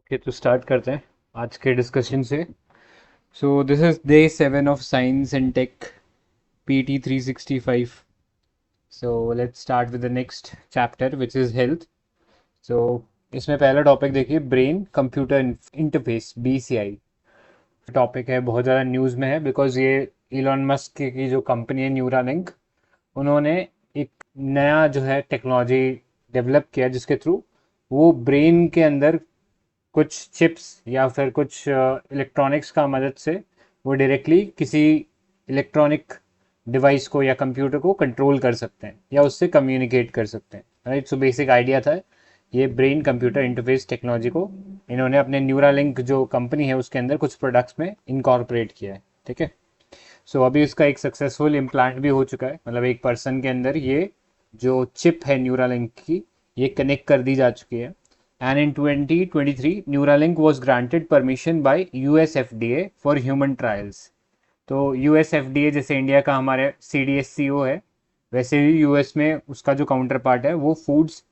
Okay, तो start करते हैं आज के डिस्कशन से। So this is day 7 of science and tech PT 365। So let's start with the next chapter which is health. So इसमें पहला टॉपिक देखिए, brain computer interface BCI topic है, बहुत ज़्यादा न्यूज़ में है बिकॉज ये इलॉन मस्क की जो कंपनी है न्यूरालिंक, उन्होंने एक नया जो है टेक्नोलॉजी डेवलप किया जिसके थ्रू वो ब्रेन के अंदर कुछ चिप्स या फिर कुछ इलेक्ट्रॉनिक्स का मदद से वो डायरेक्टली किसी इलेक्ट्रॉनिक डिवाइस को या कंप्यूटर को कंट्रोल कर सकते हैं या उससे कम्युनिकेट कर सकते हैं। राइट, सो बेसिक आइडिया था ये ब्रेन कंप्यूटर इंटरफेस टेक्नोलॉजी को इन्होंने अपने न्यूरालिंक जो कंपनी है उसके अंदर कुछ प्रोडक्ट्स में इनकॉर्पोरेट किया है। ठीक है, सो अभी इसका एक सक्सेसफुल इम्प्लांट भी हो चुका है, मतलब एक पर्सन के अंदर ये जो चिप है न्यूरालिंक की ये कनेक्ट कर दी जा चुकी है। And in 2023, Neuralink was granted permission by US FDA for human trials. तो US FDA जैसे इंडिया का हमारे CDSCO है, वैसे ही US में उसका जो काउंटर पार्ट है वो foods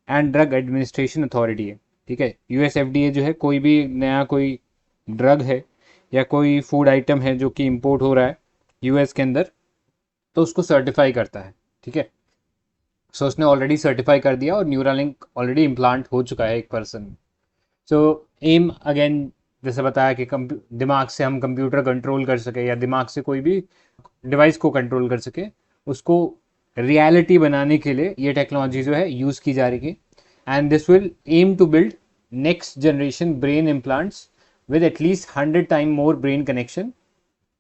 and drug administration authority है। ठीक है, US FDA जो है कोई भी नया कोई ड्रग है या कोई फूड आइटम है जो कि इंपोर्ट हो रहा है US के अंदर, तो उसको सर्टिफाई करता है। ठीक है, सो उसने ऑलरेडी सर्टिफाई कर दिया और न्यूरालिंक ऑलरेडी इम्प्लांट हो चुका है एक पर्सन। सो एम अगेन, जैसे बताया कि दिमाग से हम कंप्यूटर कंट्रोल कर सके या दिमाग से कोई भी डिवाइस को कंट्रोल कर सके, उसको रियलिटी बनाने के लिए ये टेक्नोलॉजी जो है यूज़ की जा रही है। And this will aim to build next generation brain implants with at least 100 time more brain connection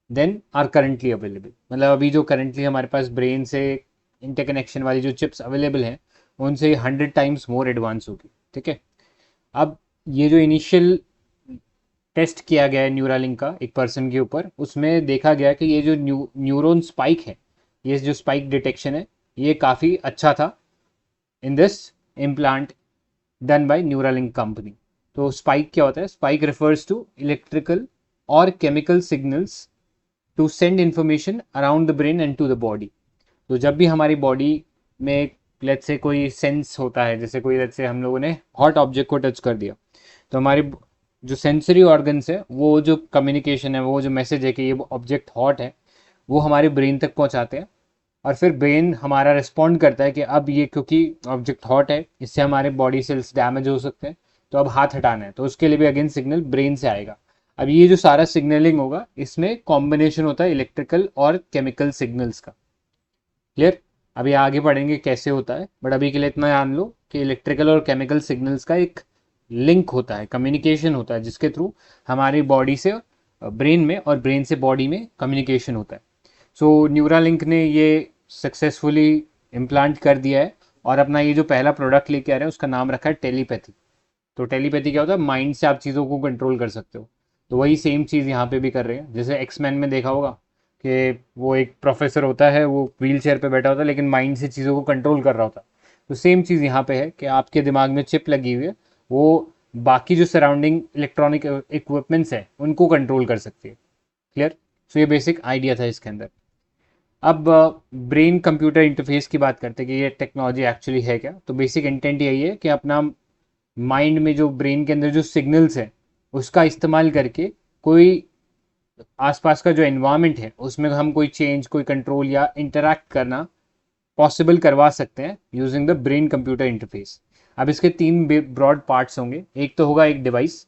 than are currently available. मतलब अभी जो करंटली हमारे पास ब्रेन से इंटरकनेक्शन वाली जो चिप्स अवेलेबल हैं उनसे 100 टाइम्स मोर एडवांस होगी। ठीक है, अब ये जो इनिशियल टेस्ट किया गया है न्यूरालिंक का एक पर्सन के ऊपर, उसमें देखा गया कि ये जो न्यूरॉन स्पाइक है, ये जो स्पाइक डिटेक्शन है, ये काफ़ी अच्छा था in this implant done by Neuralink company. तो स्पाइक क्या होता है? स्पाइक रेफर्स टू इलेक्ट्रिकल और chemical signals to send information around the brain and to the body. तो जब भी हमारी बॉडी में लेट्स से कोई सेंस होता है, जैसे कोई लेट्स से हम लोगों ने हॉट ऑब्जेक्ट को टच कर दिया, तो हमारी जो सेंसरी ऑर्गन्स है वो जो कम्युनिकेशन है, वो जो मैसेज है कि ये ऑब्जेक्ट हॉट है, वो हमारे ब्रेन तक पहुंचाते हैं। और फिर ब्रेन हमारा रिस्पॉन्ड करता है कि अब ये क्योंकि ऑब्जेक्ट हॉट है, इससे हमारे बॉडी सेल्स डैमेज हो सकते हैं, तो अब हाथ हटाना है, तो उसके लिए भी अगेन सिग्नल ब्रेन से आएगा। अब ये जो सारा सिग्नलिंग होगा इसमें कॉम्बिनेशन होता है इलेक्ट्रिकल और केमिकल सिग्नल्स का। क्लियर? अभी आगे पढ़ेंगे कैसे होता है, बट अभी के लिए इतना जान लो कि इलेक्ट्रिकल और केमिकल सिग्नल्स का एक लिंक होता है, कम्युनिकेशन होता है, जिसके थ्रू हमारी बॉडी से ब्रेन में और ब्रेन से बॉडी में कम्युनिकेशन होता है। सो न्यूरालिंक ने ये सक्सेसफुली इम्प्लांट कर दिया है और अपना ये जो पहला प्रोडक्ट लेके आ रहे हैं उसका नाम रखा है टेलीपैथी। तो टेलीपैथी क्या होता है? माइंड से आप चीज़ों को कंट्रोल कर सकते हो। तो वही सेम चीज़ यहाँ पे भी कर रहे हैं। जैसे एक्समैन में देखा होगा कि वो एक प्रोफेसर होता है, वो व्हील चेयर पर बैठा होता है लेकिन माइंड से चीज़ों को कंट्रोल कर रहा होता है। तो सेम चीज़ यहाँ पे है कि आपके दिमाग में चिप लगी हुई है, वो बाकी जो सराउंडिंग इलेक्ट्रॉनिक इक्विपमेंट्स हैं उनको कंट्रोल कर सकती है। क्लियर? सो ये बेसिक आइडिया था इसके अंदर। अब ब्रेन कंप्यूटर इंटरफेस की बात करते हैं कि ये टेक्नोलॉजी एक्चुअली है क्या। तो बेसिक इंटेंट यही है कि अपना माइंड में जो ब्रेन के अंदर जो सिग्नल्स है उसका इस्तेमाल करके कोई आसपास का जो एनवायरनमेंट है उसमें हम कोई चेंज, कोई कंट्रोल या इंटरैक्ट करना पॉसिबल करवा सकते हैं using the brain computer interface. अब इसके तीन ब्रॉड पार्ट्स होंगे। एक तो होगा एक डिवाइस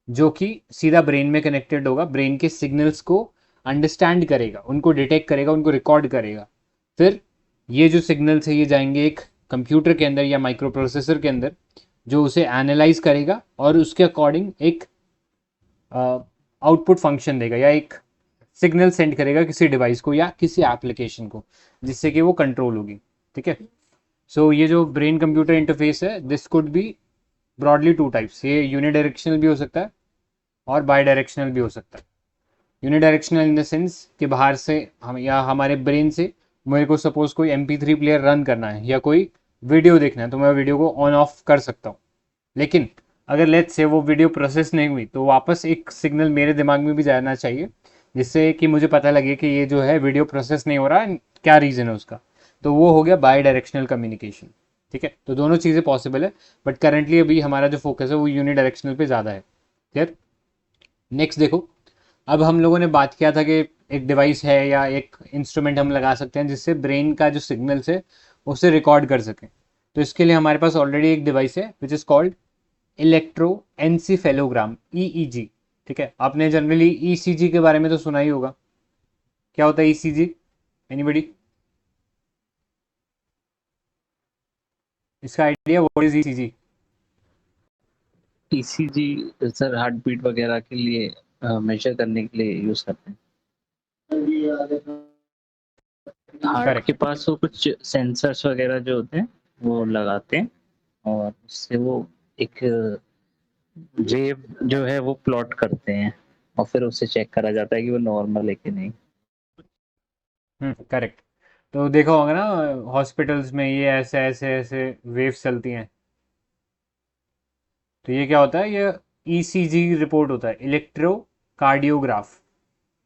जो कि सीधा ब्रेन में कनेक्टेड होगा, ब्रेन के सिग्नल्स को अंडरस्टैंड करेगा, उनको डिटेक्ट करेगा, उनको रिकॉर्ड करेगा। फिर ये जो सिग्नल्स है ये जाएंगे एक कंप्यूटर के अंदर या माइक्रो प्रोसेसर के अंदर, जो उसे एनालाइज करेगा और उसके अकॉर्डिंग एक आउटपुट फंक्शन देगा या एक सिग्नल सेंड करेगा किसी डिवाइस को या किसी एप्लीकेशन को, जिससे कि वो कंट्रोल होगी। ठीक है, सो ये जो ब्रेन कंप्यूटर इंटरफेस है this could be broadly two types. ये यूनिडायरेक्शनल भी हो सकता है और बाई डायरेक्शनल भी हो सकता है। यूनिडायरेक्शनल इन द सेंस कि बाहर से हम या हमारे ब्रेन से मेरे को सपोज कोई MP3 प्लेयर रन करना है या कोई वीडियो देखना है तो मैं वीडियो को ऑन ऑफ कर सकता हूँ। लेकिन अगर लेट्स से वो वीडियो प्रोसेस नहीं हुई तो वापस एक सिग्नल मेरे दिमाग में भी जाना चाहिए, जिससे कि मुझे पता लगे कि ये जो है वीडियो प्रोसेस नहीं हो रहा है, क्या रीज़न है उसका। तो वो हो गया बाई डायरेक्शनल कम्युनिकेशन। ठीक है, तो दोनों चीज़ें पॉसिबल है, बट करेंटली अभी हमारा जो फोकस है वो यूनिडायरेक्शनल पे ज़्यादा है। क्लियर। नेक्स्ट देखो, अब हम लोगों ने बात किया था कि एक डिवाइस है या एक इंस्ट्रूमेंट हम लगा सकते हैं जिससे ब्रेन का जो सिग्नल्स है उसे रिकॉर्ड कर सकें। तो इसके लिए हमारे पास ऑलरेडी एक डिवाइस है विच इज़ कॉल्ड इलेक्ट्रोएन्सीफेलोग्राम, ईईजी। ठीक है, आपने जनरली ईसीजी के बारे में तो सुना ही होगा। क्या होता है ईसीजी? एनीबडी? इसका idea, what is ECG? ECG sir heart beat वगैरह के लिए मेजर करने के लिए यूज करते हैं। हार्ट के करेक्ट। पास वो कुछ सेंसर्स वगैरह जो होते हैं वो लगाते हैं और उससे वो एक वेव जो है वो प्लॉट करते हैं और फिर उससे चेक करा जाता है कि वो नॉर्मल है कि नहीं। करेक्ट। तो देखा होगा ना, हॉस्पिटल्स में ये ऐसे ऐसे ऐसे वेव्स चलती हैं। तो ये क्या होता है? ये ईसीजी रिपोर्ट होता है, इलेक्ट्रोकार्डियोग्राफ।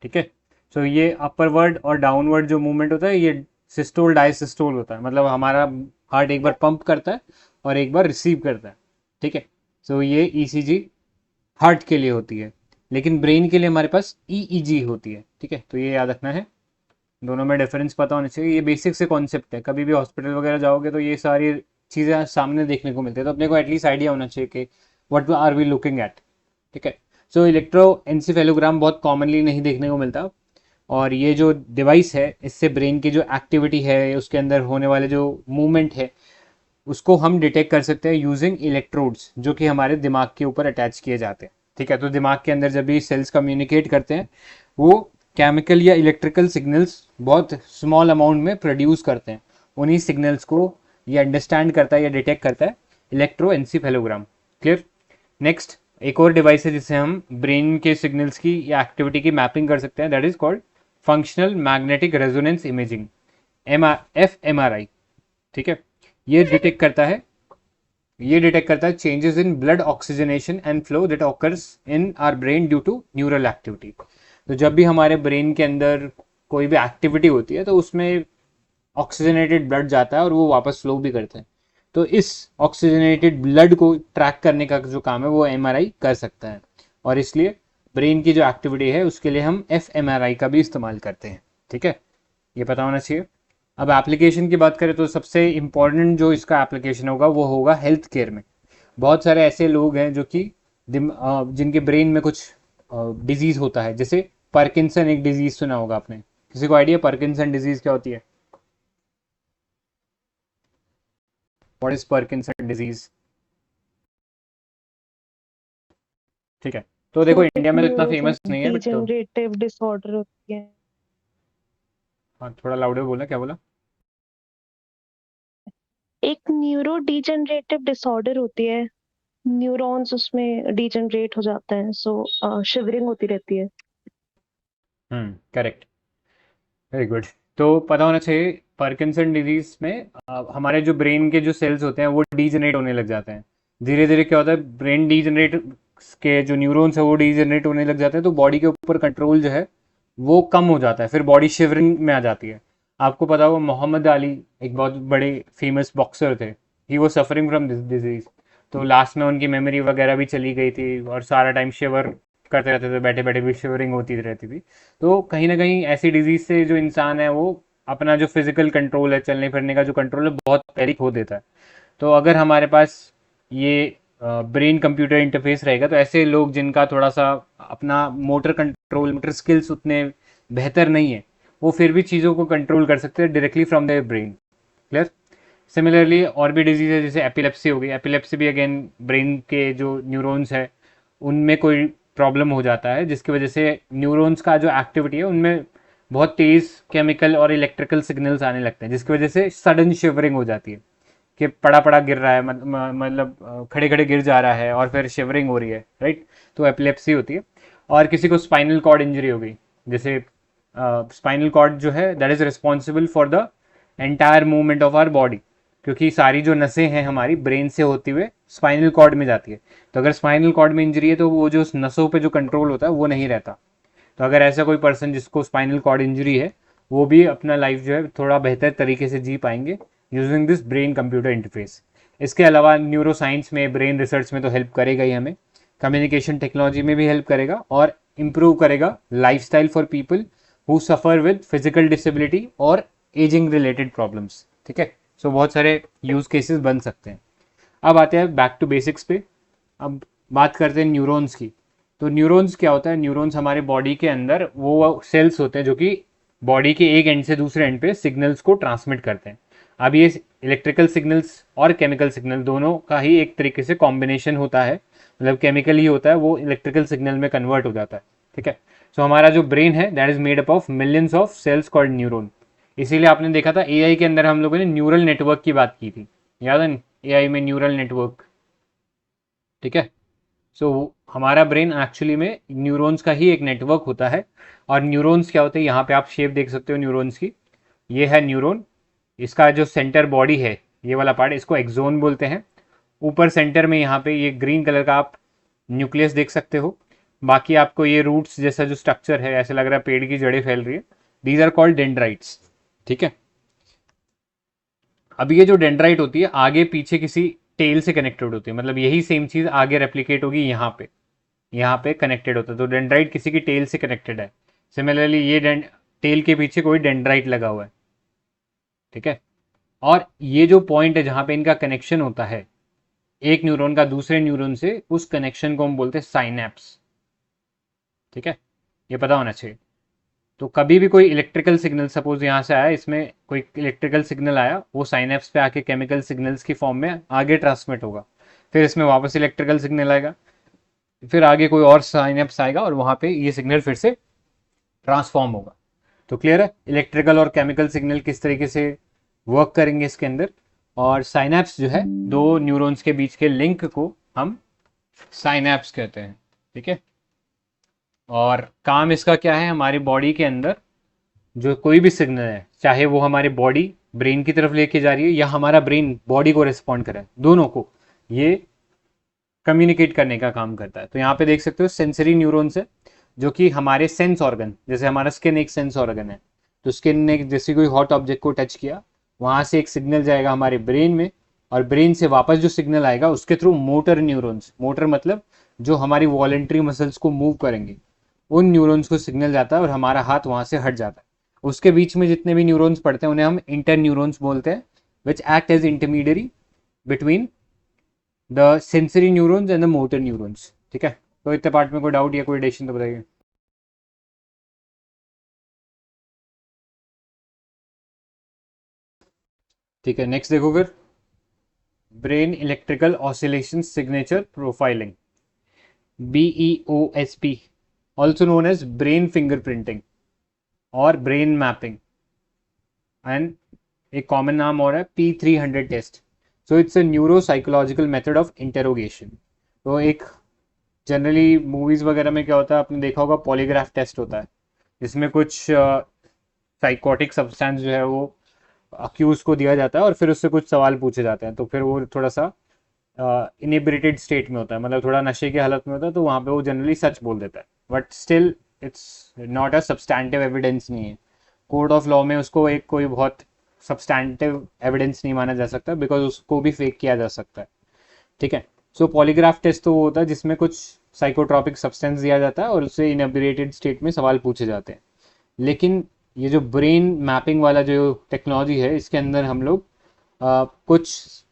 ठीक है। सो ये अपरवर्ड और डाउनवर्ड जो मूवमेंट होता है ये सिस्टोल डायसिस्टोल होता है, मतलब हमारा हार्ट एक बार पंप करता है और एक बार रिसीव करता है। ठीक है। सो ये ईसीजी हार्ट के लिए होती है, लेकिन ब्रेन के लिए हमारे पास ईईजी होती है। ठीक है, तो ये याद रखना है, दोनों में डिफरेंस पता होना चाहिए। ये बेसिक से कॉन्सेप्ट है, कभी भी हॉस्पिटल वगैरह जाओगे तो ये सारी चीज़ें सामने देखने को मिलती है, तो अपने को एटलीस्ट आइडिया होना चाहिए कि what are we looking at. ठीक है। सो इलेक्ट्रोएन्सेफेलोग्राम बहुत कॉमनली नहीं देखने को मिलता, और ये जो डिवाइस है इससे ब्रेन की जो एक्टिविटी है, उसके अंदर होने वाले जो मूवमेंट है, उसको हम डिटेक्ट कर सकते हैं यूजिंग इलेक्ट्रोड्स, जो कि हमारे दिमाग के ऊपर अटैच किए जाते हैं। ठीक है, तो दिमाग के अंदर जब भी सेल्स कम्युनिकेट करते हैं, वो केमिकल या इलेक्ट्रिकल सिग्नल्स बहुत स्मॉल अमाउंट में प्रोड्यूस करते हैं। उन्हीं सिग्नल्स को ये अंडरस्टैंड करता है या डिटेक्ट करता है इलेक्ट्रोएन्सेफेलोग्राम। क्लियर। नेक्स्ट, एक और डिवाइस है जिससे हम ब्रेन के सिग्नल्स की या एक्टिविटी की मैपिंग कर सकते हैं, that is called functional magnetic resonance imaging, fMRI. ठीक है, ये डिटेक्ट करता है changes in blood oxygenation and flow that occurs in our brain due to neural activity. तो जब भी हमारे ब्रेन के अंदर कोई भी एक्टिविटी होती है तो उसमें ऑक्सीजनेटेड ब्लड जाता है और वो वापस फ्लो भी करता है। तो इस ऑक्सीजनेटेड ब्लड को ट्रैक करने का जो काम है वो एमआरआई कर सकता है, और इसलिए ब्रेन की जो एक्टिविटी है उसके लिए हम एफएमआरआई का भी इस्तेमाल करते हैं। ठीक है, ये पता होना चाहिए। अब एप्लीकेशन की बात करें तो सबसे इम्पॉर्टेंट जो इसका एप्लीकेशन होगा वो होगा हेल्थ केयर में। बहुत सारे ऐसे लोग हैं जो कि जिनके ब्रेन में कुछ डिजीज होता है, जैसे पार्किंसन एक डिजीज सुना होगा आपने। किसी को आइडिया पार्किंसन डिजीज क्या होती है? What is Parkinson disease? ठीक है, तो देखो सर एक इंडिया में तो इतना न्यूरो फेमस नहीं है, बट तो डिजेनरेटिव डिसऑर्डर होती है। हाँ, थोड़ा लाउडर बोला, क्या बोला? एक न्यूरो डिजेनरेटिव डिसऑर्डर होती है, न्यूरॉन्स उसमें डिजेनरेट हो जाते हैं, सो शिवरिंग होती रहती है। Correct, very good. तो पता होना चाहिए पार्किंसन डिजीज में हमारे जो ब्रेन के जो सेल्स होते हैं वो डीजनरेट होने लग जाते हैं। धीरे धीरे क्या होता है, ब्रेन डीजनरेट के जो न्यूरॉन्स है वो डीजनरेट होने लग जाते हैं, तो बॉडी के ऊपर कंट्रोल जो है वो कम हो जाता है, फिर बॉडी शिवरिंग में आ जाती है। आपको पता होगा मोहम्मद अली एक बहुत बड़े फेमस बॉक्सर थे, ही वो सफरिंग फ्रॉम दिस डिजीज। तो लास्ट में उनकी मेमोरी वगैरह भी चली गई थी और सारा टाइम शिवर करते रहते थे, बैठे बैठे भी शिवरिंग होती रहती थी। तो कहीं ना कहीं ऐसी डिजीज से जो इंसान है वो अपना जो फिजिकल कंट्रोल है, चलने फिरने का जो कंट्रोल है, बहुत पहले खो देता है। तो अगर हमारे पास ये ब्रेन कंप्यूटर इंटरफेस रहेगा तो ऐसे लोग जिनका थोड़ा सा अपना मोटर कंट्रोल, मोटर स्किल्स उतने बेहतर नहीं है, वो फिर भी चीज़ों को कंट्रोल कर सकते हैं directly from their brain. Clear. Similarly और भी डिजीज है, जैसे एपिलेप्सी हो गई। एपिलेप्सी भी अगेन ब्रेन के जो न्यूरॉन्स है उनमें कोई प्रॉब्लम हो जाता है, जिसकी वजह से न्यूरॉन्स का जो एक्टिविटी है उनमें बहुत तेज केमिकल और इलेक्ट्रिकल सिग्नल्स आने लगते हैं, जिसकी वजह से सडन शिवरिंग हो जाती है कि पड़ा पड़ा गिर रहा है, मतलब खड़े खड़े गिर जा रहा है और फिर शिवरिंग हो रही है, राइट। तो एपिलेप्सी होती है। और किसी को स्पाइनल कॉर्ड इंजरी हो गई, जैसे स्पाइनल कॉर्ड जो है that is responsible for the entire movement of our body, क्योंकि सारी जो नसें हैं हमारी ब्रेन से होती हुए स्पाइनल कॉर्ड में जाती है। तो अगर स्पाइनल कॉर्ड में इंजरी है तो वो जो उस नसों पे जो कंट्रोल होता है वो नहीं रहता। तो अगर ऐसा कोई पर्सन जिसको स्पाइनल कॉर्ड इंजरी है, वो भी अपना लाइफ जो है थोड़ा बेहतर तरीके से जी पाएंगे, using this brain computer interface. इसके अलावा न्यूरो साइंस में, ब्रेन रिसर्च में तो हेल्प करेगा ही हमें, कम्युनिकेशन टेक्नोलॉजी में भी हेल्प करेगा और इम्प्रूव करेगा lifestyle for people who suffer with physical disability और एजिंग रिलेटेड प्रॉब्लम्स। ठीक है, सो बहुत सारे यूज केसेस बन सकते हैं। अब आते हैं बैक टू बेसिक्स पे। अब बात करते हैं न्यूरॉन्स की। तो न्यूरॉन्स क्या होता है? न्यूरॉन्स हमारे बॉडी के अंदर वो सेल्स होते हैं जो कि बॉडी के एक एंड से दूसरे एंड पे सिग्नल्स को ट्रांसमिट करते हैं। अब ये इलेक्ट्रिकल सिग्नल्स और केमिकल सिग्नल दोनों का ही एक तरीके से कॉम्बिनेशन होता है, मतलब केमिकल ही होता है, वो इलेक्ट्रिकल सिग्नल में कन्वर्ट हो जाता है। ठीक है, सो हमारा जो ब्रेन है that is made up of millions of cells called neuron. इसीलिए आपने देखा था एआई के अंदर हम लोगों ने न्यूरल नेटवर्क की बात की थी, याद है एआई में न्यूरल नेटवर्क। ठीक है, सो हमारा ब्रेन एक्चुअली में न्यूरॉन्स का ही एक नेटवर्क होता है। और न्यूरॉन्स क्या होते हैं, यहाँ पे आप शेप देख सकते हो न्यूरॉन्स की। ये है न्यूरॉन, इसका जो सेंटर बॉडी है ये वाला पार्ट, इसको एक्सोन बोलते हैं। ऊपर सेंटर में यहाँ पे ये ग्रीन कलर का आप न्यूक्लियस देख सकते हो। बाकी आपको ये रूट्स जैसा जो स्ट्रक्चर है, ऐसे लग रहा है पेड़ की जड़ें फैल रही है, दीज आर कॉल्ड डेंड्राइट्स। ठीक है, अब ये जो डेंड्राइट होती है आगे पीछे किसी टेल से कनेक्टेड होती है, मतलब यही सेम चीज आगे रेप्लिकेट होगी यहाँ पे कनेक्टेड होता है, तो डेंड्राइट किसी की टेल से कनेक्टेड है। सिमिलरली ये टेल के पीछे कोई डेंड्राइट लगा हुआ है। ठीक है, और ये जो पॉइंट है जहां पे इनका कनेक्शन होता है एक न्यूरॉन का दूसरे न्यूरॉन से, उस कनेक्शन को हम बोलते हैं साइनेप्स। ठीक है, ये पता होना चाहिए। तो कभी भी कोई इलेक्ट्रिकल सिग्नल, सपोज यहाँ से आया, इसमें कोई इलेक्ट्रिकल सिग्नल आया, वो साइनेप्स पे आके केमिकल सिग्नल्स की फॉर्म में आगे ट्रांसमिट होगा, फिर इसमें वापस इलेक्ट्रिकल सिग्नल आएगा, फिर आगे कोई और साइनेप्स आएगा और वहां पे ये सिग्नल फिर से ट्रांसफॉर्म होगा। तो क्लियर है इलेक्ट्रिकल और केमिकल सिग्नल किस तरीके से वर्क करेंगे इसके अंदर। और साइनेप्स जो है, दो न्यूरॉन्स के बीच के लिंक को हम साइनेप्स कहते हैं। ठीक है, और काम इसका क्या है, हमारी बॉडी के अंदर जो कोई भी सिग्नल है, चाहे वो हमारी बॉडी ब्रेन की तरफ लेके जा रही है या हमारा ब्रेन बॉडी को रिस्पॉन्ड करे, दोनों को ये कम्युनिकेट करने का काम करता है। तो यहाँ पे देख सकते हो सेंसरी न्यूरॉन्स है जो कि हमारे सेंस ऑर्गन, जैसे हमारा स्किन एक सेंस ऑर्गन है, तो स्किन ने जैसे कोई हॉट ऑब्जेक्ट को टच किया, वहां से एक सिग्नल जाएगा हमारे ब्रेन में, और ब्रेन से वापस जो सिग्नल आएगा उसके थ्रू मोटर न्यूरॉन्स, मोटर मतलब जो हमारी वॉलेंट्री मसल्स को मूव करेंगे, उन न्यूरॉन्स को सिग्नल जाता है और हमारा हाथ वहां से हट जाता है। उसके बीच में जितने भी न्यूरॉन्स पड़ते हैं उन्हें हम इंटर न्यूरॉन्स बोलते हैं, which act as intermediary between the sensory neurons and the motor neurons. ठीक है, तो इतने पार्ट में कोई डाउट या कोई एडिशन तो बताइए। ठीक है, नेक्स्ट देखो फिर, brain electrical oscillation signature profiling, BEOSP, also known as brain fingerprinting और ब्रेन मैपिंग, एंड एक कॉमन नाम और है P300 test. So it's a neuropsychological method of interrogation. तो एक जनरली मूवीज वगैरह में क्या होता है, आपने देखा होगा पॉलीग्राफ टेस्ट होता है, जिसमें कुछ साइकोटिक सब्सटेंस जो है वो अक्यूज को दिया जाता है और फिर उससे कुछ सवाल पूछे जाते हैं, तो फिर वो थोड़ा सा इनिब्रेटेड स्टेट में होता है, मतलब थोड़ा नशे की हालत में होता है, तो वहाँ पे वो जनरली सच बोल देता है, but still it's not a substantive evidence नहीं है। कोर्ट ऑफ लॉ में उसको एक कोई बहुत सब्सटैंटिव एविडेंस नहीं माना जा सकता, बिकॉज उसको भी फेक किया जा सकता है। ठीक है, सो पॉलीग्राफ टेस्ट तो वो होता है जिसमें कुछ साइकोट्रॉपिक सब्सटेंस दिया जाता है और उससे इनएबिरेटेड स्टेट में सवाल पूछे जाते हैं। लेकिन ये जो ब्रेन मैपिंग वाला जो टेक्नोलॉजी है, इसके अंदर हम लोग कुछ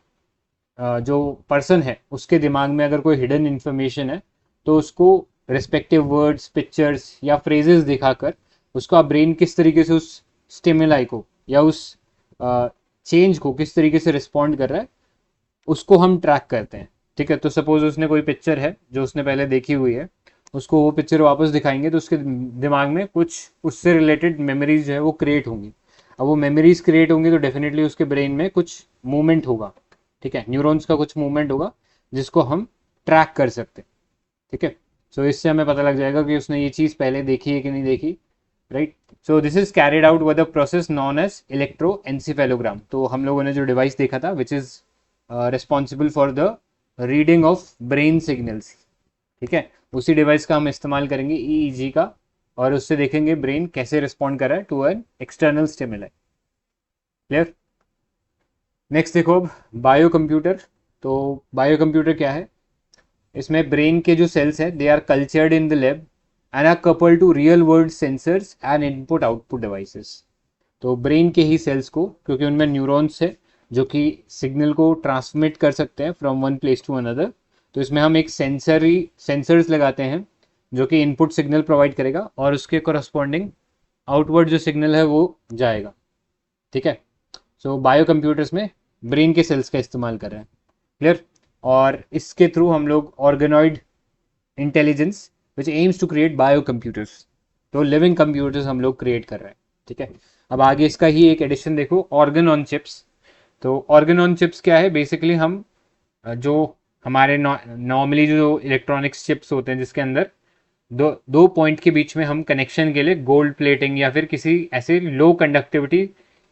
जो पर्सन है उसके दिमाग में अगर कोई हिडन इंफॉर्मेशन है, तो उसको रिस्पेक्टिव वर्ड्स, पिक्चर्स या फ्रेजेस दिखाकर उसका ब्रेन किस तरीके से उस स्टिमुलाई को या उस चेंज को किस तरीके से रिस्पॉन्ड कर रहा है, उसको हम ट्रैक करते हैं। ठीक है, तो सपोज उसने कोई पिक्चर है जो उसने पहले देखी हुई है, उसको वो पिक्चर वापस दिखाएंगे तो उसके दिमाग में कुछ उससे रिलेटेड मेमोरीज जो है वो क्रिएट होंगी। अब वो मेमोरीज क्रिएट होंगी तो डेफिनेटली उसके ब्रेन में कुछ मूवमेंट होगा। ठीक है, न्यूरॉन्स का कुछ मूवमेंट होगा जिसको हम ट्रैक कर सकते हैं। ठीक है, सो इससे हमें पता लग जाएगा कि उसने ये चीज़ पहले देखी है कि नहीं देखी, right. So this is carried out with a process known as electroencephalogram. तो हम लोगों ने जो डिवाइस देखा था which is responsible for the reading of brain signals, ठीक है, उसी डिवाइस का हम इस्तेमाल करेंगे EEG का, और उससे देखेंगे ब्रेन कैसे रिस्पॉन्ड कर रहा है to an external stimuli. Clear? Next देखो अब बायो कंप्यूटर। तो बायो कंप्यूटर क्या है, इसमें ब्रेन के जो सेल्स हैं they are cultured in the lab and are coupled to real world sensors and input output devices. तो ब्रेन के ही सेल्स को, क्योंकि उनमें न्यूरॉन्स है जो कि सिग्नल को ट्रांसमिट कर सकते हैं from one place to another, तो इसमें हम एक सेंसर्स लगाते हैं जो कि इनपुट सिग्नल प्रोवाइड करेगा और उसके करस्पॉन्डिंग आउटवर्ड जो सिग्नल है वो जाएगा। ठीक है, सो बायो कंप्यूटर्स में ब्रेन के सेल्स का इस्तेमाल कर रहे हैं। क्लियर। और इसके थ्रू हम लोग organoid intelligence which aims to create bio computers, तो लिविंग कंप्यूटर्स हम लोग क्रिएट कर रहे हैं। ठीक है, अब आगे इसका ही एक एडिशन देखो, ऑर्गन ऑन चिप्स। तो ऑर्गन ऑन चिप्स क्या है, बेसिकली हम जो हमारे नॉर्मली जो इलेक्ट्रॉनिक्स चिप्स होते हैं जिसके अंदर दो पॉइंट के बीच में हम कनेक्शन के लिए गोल्ड प्लेटिंग या फिर किसी ऐसे लो कंडक्टिविटी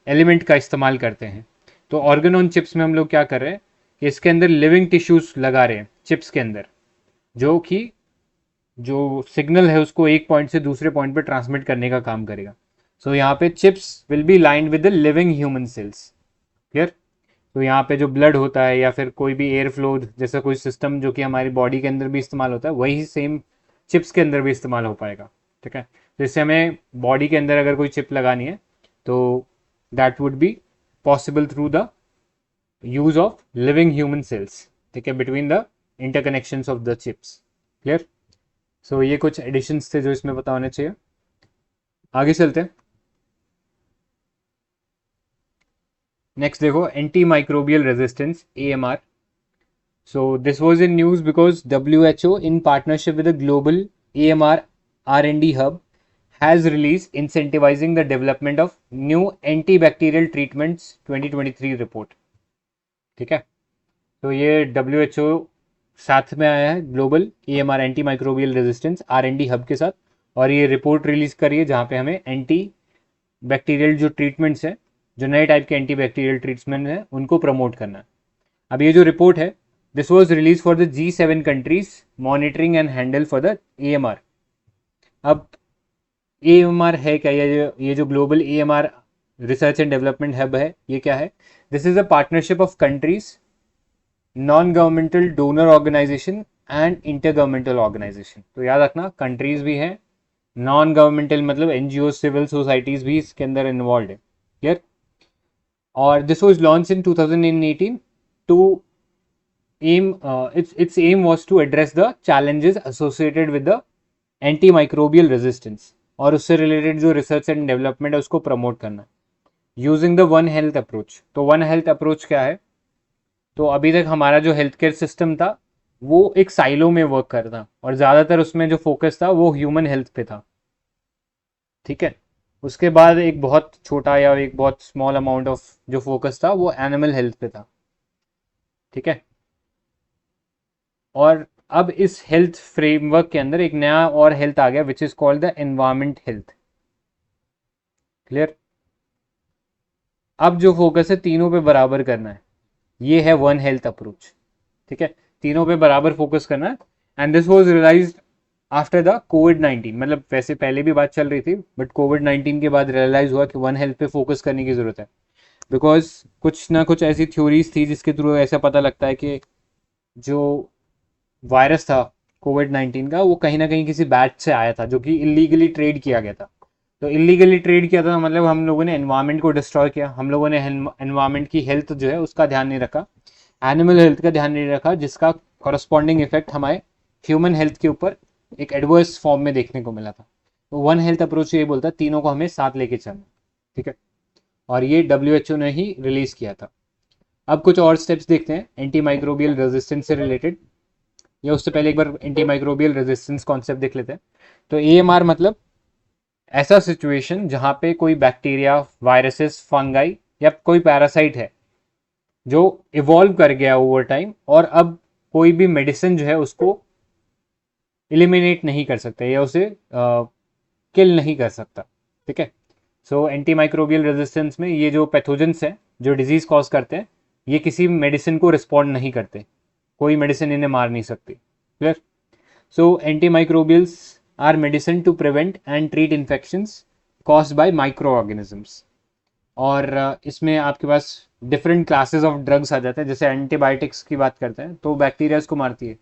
एलिमेंट का इस्तेमाल करते हैं। तो ऑर्गन ऑन चिप्स में हम लोग क्या कर रहे हैं कि इसके अंदर लिविंग टिश्यूज लगा रहे हैं चिप्स के अंदर, जो कि जो सिग्नल है उसको एक पॉइंट से दूसरे पॉइंट पे ट्रांसमिट करने का काम करेगा। सो यहाँ पे chips will be lined with the living human sales. Clear. तो यहाँ पे जो ब्लड होता है या फिर कोई भी एयर फ्लो जैसा कोई सिस्टम जो कि हमारी बॉडी के अंदर भी इस्तेमाल होता है, वही सेम चिप्स के अंदर भी इस्तेमाल हो पाएगा। ठीक है, तो इससे हमें बॉडी के अंदर अगर कोई चिप लगानी है तो that would be possible through the use of living human cells. ठीक है, between the interconnections of the chips. Clear. So ये कुछ एडिशंस थे जो इसमें पता होने चाहिए। आगे चलते हैं। नेक्स्ट देखो, anti microbial resistance AMR। So this was in news because WHO in partnership with the global AMR R&D hub has released incentivizing the development of new antibacterial treatments 2023 report। ठीक है, तो ये WHO साथ में आया है global AMR anti microbial resistance R&D hub के साथ, और ये रिपोर्ट रिलीज करी है जहाँ पे हमें एंटी बैक्टीरियल जो ट्रीटमेंट्स है, जो नए टाइप के एंटी बैक्टीरियल ट्रीटमेंट है, उनको प्रमोट करना है। अब ये जो रिपोर्ट है, this was release for the G7 countries monitoring and handle for the AMR। अब AMR है क्या, ये जो global AMR research and development hub है, ये क्या है? This is a partnership of countries, non governmental donor organisation and inter governmental organisation. तो याद रखना, कंट्रीज भी हैं, नॉन गवर्नमेंटल मतलब NGO, सिविल सोसाइटीज भी इसके अंदर इन्वॉल्व है। क्लियर। और this was launch in 2018 to its aim was to address the challenges associated with the antimicrobial resistance, और उससे रिलेटेड जो रिसर्च एंड डेवलपमेंट है उसको प्रमोट करना using the one health approach. तो वन हेल्थ अप्रोच क्या है? तो अभी तक हमारा जो हेल्थ केयर सिस्टम था वो एक साइलो में वर्क करता और ज़्यादातर उसमें जो फोकस था वो ह्यूमन हेल्थ पे था। ठीक है, उसके बाद एक बहुत छोटा या एक बहुत स्मॉल अमाउंट ऑफ जो फोकस था वो एनिमल हेल्थ पे था। ठीक है, और अब इस हेल्थ फ्रेमवर्क के अंदर एक नया और हेल्थ आ गया विच is called the environment health. Clear. अब जो फोकस है तीनों पे बराबर करना है, ये है वन हेल्थ अप्रोच। ठीक है, तीनों पे बराबर फोकस करना है। And this was realised after the कोविड-19, मतलब वैसे पहले भी बात चल रही थी बट कोविड-19 के बाद रियलाइज हुआ कि वन हेल्थ पे फोकस करने की जरूरत है, बिकॉज कुछ ना कुछ ऐसी थ्योरीज थी जिसके थ्रू ऐसा पता लगता है कि जो वायरस था कोविड-19 का वो कहीं ना कहीं किसी बैट से आया था जो कि इलीगली ट्रेड किया गया था। तो इलीगली ट्रेड किया था मतलब हम लोगों ने एनवायरनमेंट को डिस्ट्रॉय किया, हम लोगों ने एनवायरनमेंट की हेल्थ जो है उसका ध्यान नहीं रखा, एनिमल हेल्थ का ध्यान नहीं रखा, जिसका कॉरस्पॉन्डिंग इफेक्ट हमारे ह्यूमन हेल्थ के ऊपर एक एडवर्स फॉर्म में देखने को मिला था। तो वन हेल्थ अप्रोच ये बोलता है तीनों को हमें साथ लेके चलना। ठीक है, और ये WHO ने ही रिलीज किया था। अब कुछ और स्टेप्स देखते हैं एंटी माइक्रोबियल रेजिस्टेंस से रिलेटेड, या उससे पहले एक बार एंटी माइक्रोबियल रेजिस्टेंस कॉन्सेप्ट देख लेते हैं। तो AMR मतलब ऐसा सिचुएशन जहां पे कोई बैक्टीरिया, वायरसेस, फंगाई या कोई पैरासाइट है जो इवॉल्व कर गया ओवर टाइम और अब कोई भी मेडिसिन जो है उसको एलिमिनेट नहीं कर सकता या उसे किल नहीं कर सकता। ठीक है, सो एंटी माइक्रोबियल रेजिस्टेंस में ये जो पैथोजेंस हैं जो डिजीज कॉज करते हैं ये किसी मेडिसिन को रिस्पॉन्ड नहीं करते, कोई मेडिसिन इन्हें मार नहीं सकती। Clear. So antimicrobials are medicine to prevent and treat infections caused by micro organisms. और इसमें आपके पास डिफरेंट क्लासेस ऑफ ड्रग्स आ जाते हैं। जैसे एंटीबायोटिक्स की बात करते हैं तो बैक्टीरियाज को मारती है,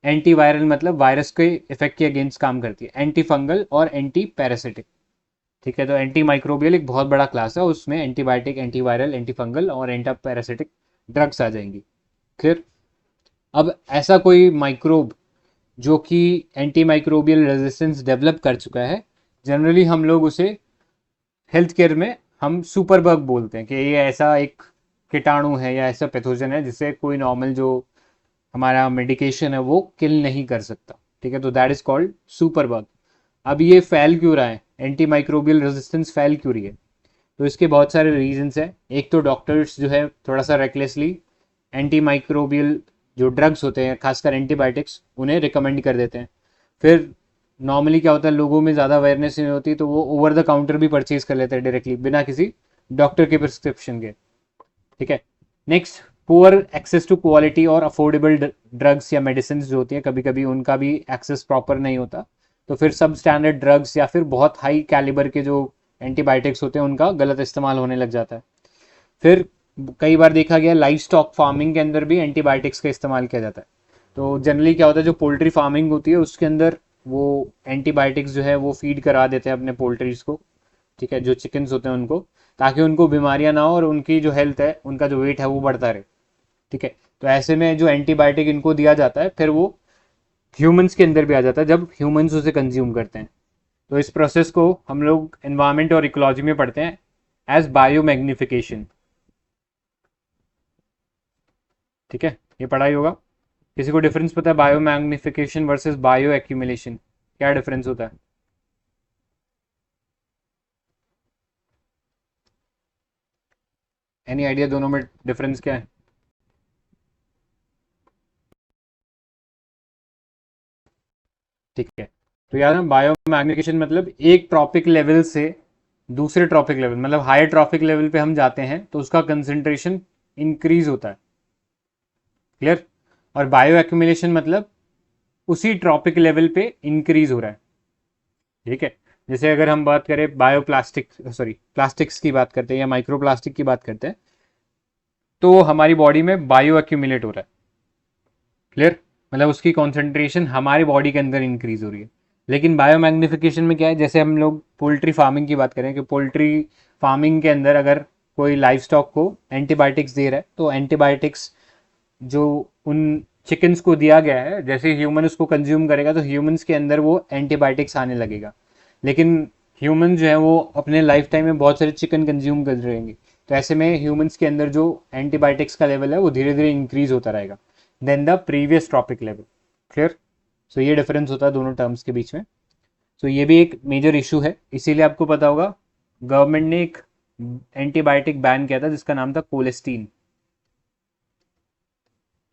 एंटीवायरल मतलब वायरस के इफेक्ट के अगेंस्ट काम करती है, एंटी फंगल और एंटी पैरासिटिक। ठीक है, तो एंटी माइक्रोबियल एक बहुत बड़ा क्लास है, उसमें एंटीबायोटिक, एंटीवायरल, एंटी फंगल और एंटी पैरासिटिक ड्रग्स आ जाएंगी। क्लियर। अब ऐसा कोई माइक्रोब जो कि एंटी माइक्रोबियल रेजिस्टेंस डेवलप कर चुका है, जनरली हम लोग उसे हेल्थ केयर में हम सुपर बग बोलते हैं कि ये ऐसा एक कीटाणु है या ऐसा पैथोजन है जिसे कोई नॉर्मल जो हमारा मेडिकेशन है वो किल नहीं कर सकता। ठीक है, तो that is called super bug. अब ये फैल क्यों रहा है, एंटी माइक्रोबियल रेजिस्टेंस फैल क्यों रही है, तो इसके बहुत सारे रीजंस हैं। एक तो डॉक्टर्स जो है थोड़ा सा रेकलेसली एंटी माइक्रोबियल जो ड्रग्स होते हैं, खासकर एंटीबायोटिक्स, उन्हें रिकमेंड कर देते हैं। फिर नॉर्मली क्या होता है, लोगों में ज़्यादा अवेयरनेस नहीं होती तो वो ओवर द काउंटर भी परचेज कर लेते हैं डायरेक्टली बिना किसी डॉक्टर के प्रिस्क्रिप्शन के। ठीक है। Next, poor access to quality और अफोर्डेबल ड्रग्स या मेडिसिन जो होती है, कभी कभी उनका भी एक्सेस प्रॉपर नहीं होता, तो फिर सब स्टैंडर्ड ड्रग्स या फिर बहुत हाई कैलिबर के जो एंटीबायोटिक्स होते हैं उनका गलत इस्तेमाल होने लग जाता है। फिर कई बार देखा गया लाइव स्टॉक फार्मिंग के अंदर भी एंटीबायोटिक्स का इस्तेमाल किया जाता है। तो जनरली क्या होता है, जो पोल्ट्री फार्मिंग होती है उसके अंदर वो एंटीबायोटिक्स जो है वो फीड करा देते हैं अपने पोल्ट्रीज को। ठीक है, जो चिकन्स होते हैं उनको, ताकि उनको बीमारियां ना हो और उनकी जो हेल्थ है, उनका जो वेट है वो बढ़ता रहे। ठीक है, तो ऐसे में जो एंटीबायोटिक इनको दिया जाता है फिर वो ह्यूमंस के अंदर भी आ जाता है जब ह्यूमंस उसे कंज्यूम करते हैं। तो इस प्रोसेस को हम लोग एनवायरमेंट और इकोलॉजी में पढ़ते हैं एज बायोमैग्निफिकेशन। ठीक है, ये पढ़ाई होगा। किसी को डिफरेंस पता है बायोमैग्निफिकेशन वर्सेस बायो एक्यूमुलेशन, क्या डिफरेंस होता है? एनी आइडिया दोनों में डिफरेंस क्या है? ठीक है, तो यार ना, बायोमैग्निफिकेशन मतलब एक ट्रॉपिक लेवल से दूसरे ट्रॉपिक लेवल, मतलब हायर ट्रॉपिक लेवल पे हम जाते हैं तो उसका कंसंट्रेशन इंक्रीज होता है। क्लियर। और बायो एक्यूमुलेशन मतलब उसी ट्रॉपिक लेवल पे इंक्रीज हो रहा है। ठीक है, जैसे अगर हम बात करें बायोप्लास्टिक, सॉरी प्लास्टिक्स की बात करते हैं या माइक्रोप्लास्टिक की बात करते हैं, तो हमारी बॉडी में बायो एक्यूमुलेट हो रहा है। क्लियर, मतलब उसकी कॉन्सेंट्रेशन हमारी बॉडी के अंदर इंक्रीज हो रही है। लेकिन बायोमैग्निफिकेशन में क्या है, जैसे हम लोग पोल्ट्री फार्मिंग की बात करें कि पोल्ट्री फार्मिंग के अंदर अगर कोई लाइव स्टॉक को एंटीबायोटिक्स दे रहा है, तो एंटीबायोटिक्स जो उन चिकन्स को दिया गया है, जैसे ह्यूमन उसको कंज्यूम करेगा तो ह्यूमंस के अंदर वो एंटीबायोटिक्स आने लगेगा। लेकिन ह्यूमन जो है वो अपने लाइफ टाइम में बहुत सारे चिकन कंज्यूम कर रहेंगे, तो ऐसे में ह्यूमंस के अंदर जो एंटीबायोटिक्स का लेवल है वो धीरे धीरे इंक्रीज होता रहेगा than the previous trophic level. Clear. So ये डिफरेंस होता है दोनों टर्म्स के बीच में। सो ये भी एक मेजर इशू है, इसीलिए आपको पता होगा गवर्नमेंट ने एक एंटीबायोटिक बैन किया था जिसका नाम था कोलेस्टीन।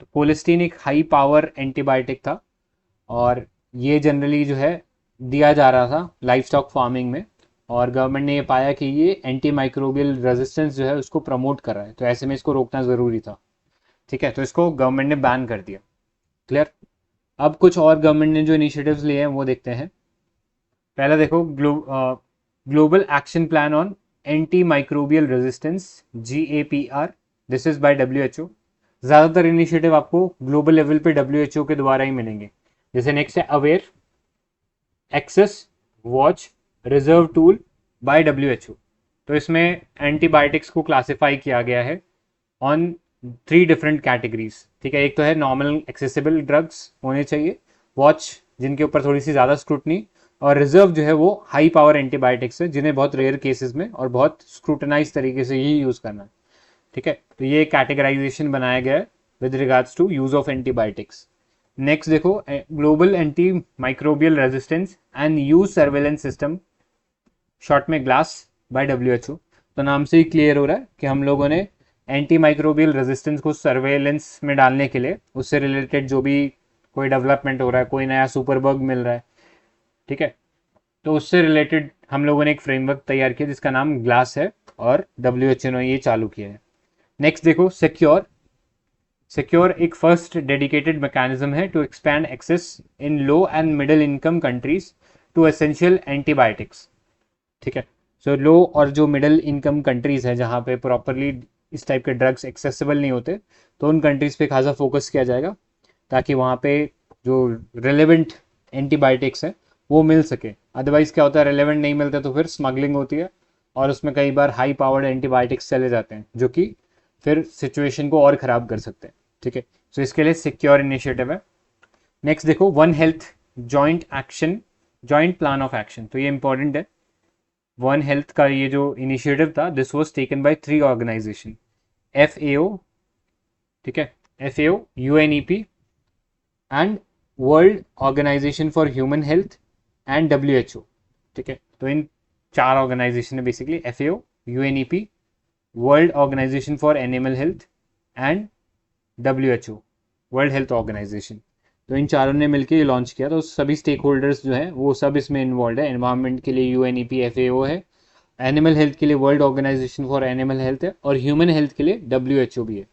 तो कोलेस्टीन एक हाई पावर एंटीबायोटिक था और ये जनरली जो है दिया जा रहा था लाइफ स्टॉक फार्मिंग में, और गवर्नमेंट ने ये पाया कि ये एंटी माइक्रोबियल रेजिस्टेंस जो है उसको प्रमोट कर रहा है, तो ऐसे में इसको रोकना ज़रूरी था। ठीक है, तो इसको गवर्नमेंट ने बैन कर दिया। क्लियर। अब कुछ और गवर्नमेंट ने जो इनिशिएटिव्स लिए हैं वो देखते हैं। पहला देखो, global action plan on anti microbial resistance, GAPR। This is by WHO। ज़्यादातर इनिशिएटिव आपको ग्लोबल लेवल पे WHO के द्वारा ही मिलेंगे। जैसे नेक्स्ट है aware, access, watch, reserve tool by WHO। तो इसमें एंटीबायोटिक्स को क्लासिफाई किया गया है ऑन 3 डिफरेंट कैटेगरीज। ठीक है, एक तो है नॉर्मल एक्सेसिबल ड्रग्स होने चाहिए, वॉच जिनके ऊपर थोड़ी सी ज़्यादा स्क्रूटनी, और रिजर्व जो है वो हाई पावर एंटीबायोटिक्स है जिन्हें बहुत रेयर केसेस में और बहुत स्क्रूटनाइज तरीके से ही यूज़ करना है। ठीक है, तो ये कैटेगराइजेशन बनाया गया है with regards to use of antibiotics. Next देखो, global anti microbial resistance and use surveillance system, short में ग्लास, बाय WHO। तो नाम से ही क्लियर हो रहा है कि हम लोगों ने एंटी माइक्रोबियल रेजिस्टेंस को सर्वेलेंस में डालने के लिए उससे रिलेटेड जो भी कोई डेवलपमेंट हो रहा है, कोई नया सुपर बग मिल रहा है, ठीक है, तो उससे रिलेटेड हम लोगों ने एक फ्रेमवर्क तैयार किया जिसका नाम ग्लास है और WHO ने ये चालू किया है। नेक्स्ट देखो, सिक्योर। सिक्योर एक फर्स्ट डेडिकेटेड मैकेनिज्म है to expand access in low and middle income countries to essential antibiotics. ठीक है, सो लो और जो मिडिल इनकम कंट्रीज़ हैं जहाँ पे प्रॉपरली इस टाइप के ड्रग्स एक्सेसिबल नहीं होते, तो उन कंट्रीज़ पे खासा फोकस किया जाएगा ताकि वहाँ पे जो रेलेवेंट एंटीबायोटिक्स है वो मिल सके। अदरवाइज़ क्या होता है, रेलेवेंट नहीं मिलता तो फिर स्मगलिंग होती है और उसमें कई बार हाई पावर्ड एंटीबायोटिक्स चले जाते हैं जो कि फिर सिचुएशन को और ख़राब कर सकते हैं। ठीक है, सो इसके लिए सिक्योर इनिशिएटिव है। नेक्स्ट देखो, one health joint action, joint plan of action, तो ये इंपॉर्टेंट है। वन हेल्थ का ये जो इनिशिएटिव था, this was taken by 3 organisation, FAO, ठीक है, FAO, UNEP and world organisation for human health and WHO। ठीक है, तो इन 4 ऑर्गेनाइजेशन है basically, FAO, UNEP, world organisation for animal health and WHO, world health organisation. तो इन चारों ने मिलकर ये लॉन्च किया, तो सभी स्टेक होल्डर्स जो हैं वो सब इसमें इन्वॉल्व है। एनवायरनमेंट के लिए UNEP, FAO है, एनिमल हेल्थ के लिए world organisation for animal health है, और ह्यूमन हेल्थ के लिए WHO भी है।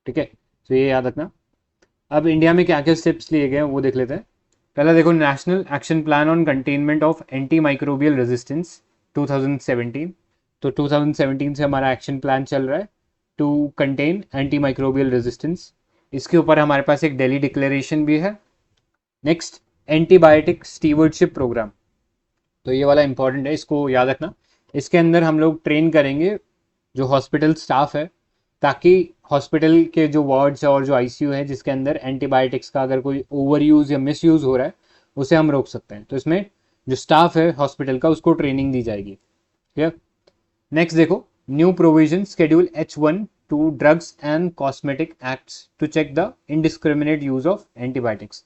ठीक है, तो ये याद रखना। अब इंडिया में क्या क्या स्टेप्स लिए गए हैं वो देख लेते हैं। पहला देखो, national action plan on containment of anti microbial resistance 2017। तो 2017 से हमारा एक्शन प्लान चल रहा है to contain anti microbial resistance. इसके ऊपर हमारे पास एक दिल्ली डिक्लेरेशन भी है। नेक्स्ट, एंटीबायोटिक स्टीवर्डशिप प्रोग्राम, तो ये वाला इंपॉर्टेंट है, इसको याद रखना। इसके अंदर हम लोग ट्रेन करेंगे जो हॉस्पिटल स्टाफ है, ताकि हॉस्पिटल के जो वार्ड्स है और जो ICU है जिसके अंदर एंटीबायोटिक्स का अगर कोई ओवर यूज़ या मिस यूज़ हो रहा है उसे हम रोक सकते हैं। तो इसमें जो स्टाफ है हॉस्पिटल का उसको ट्रेनिंग दी जाएगी। क्लियर। नेक्स्ट देखो, new provision schedule H1 to drugs and cosmetic acts to check the indiscriminate use of antibiotics.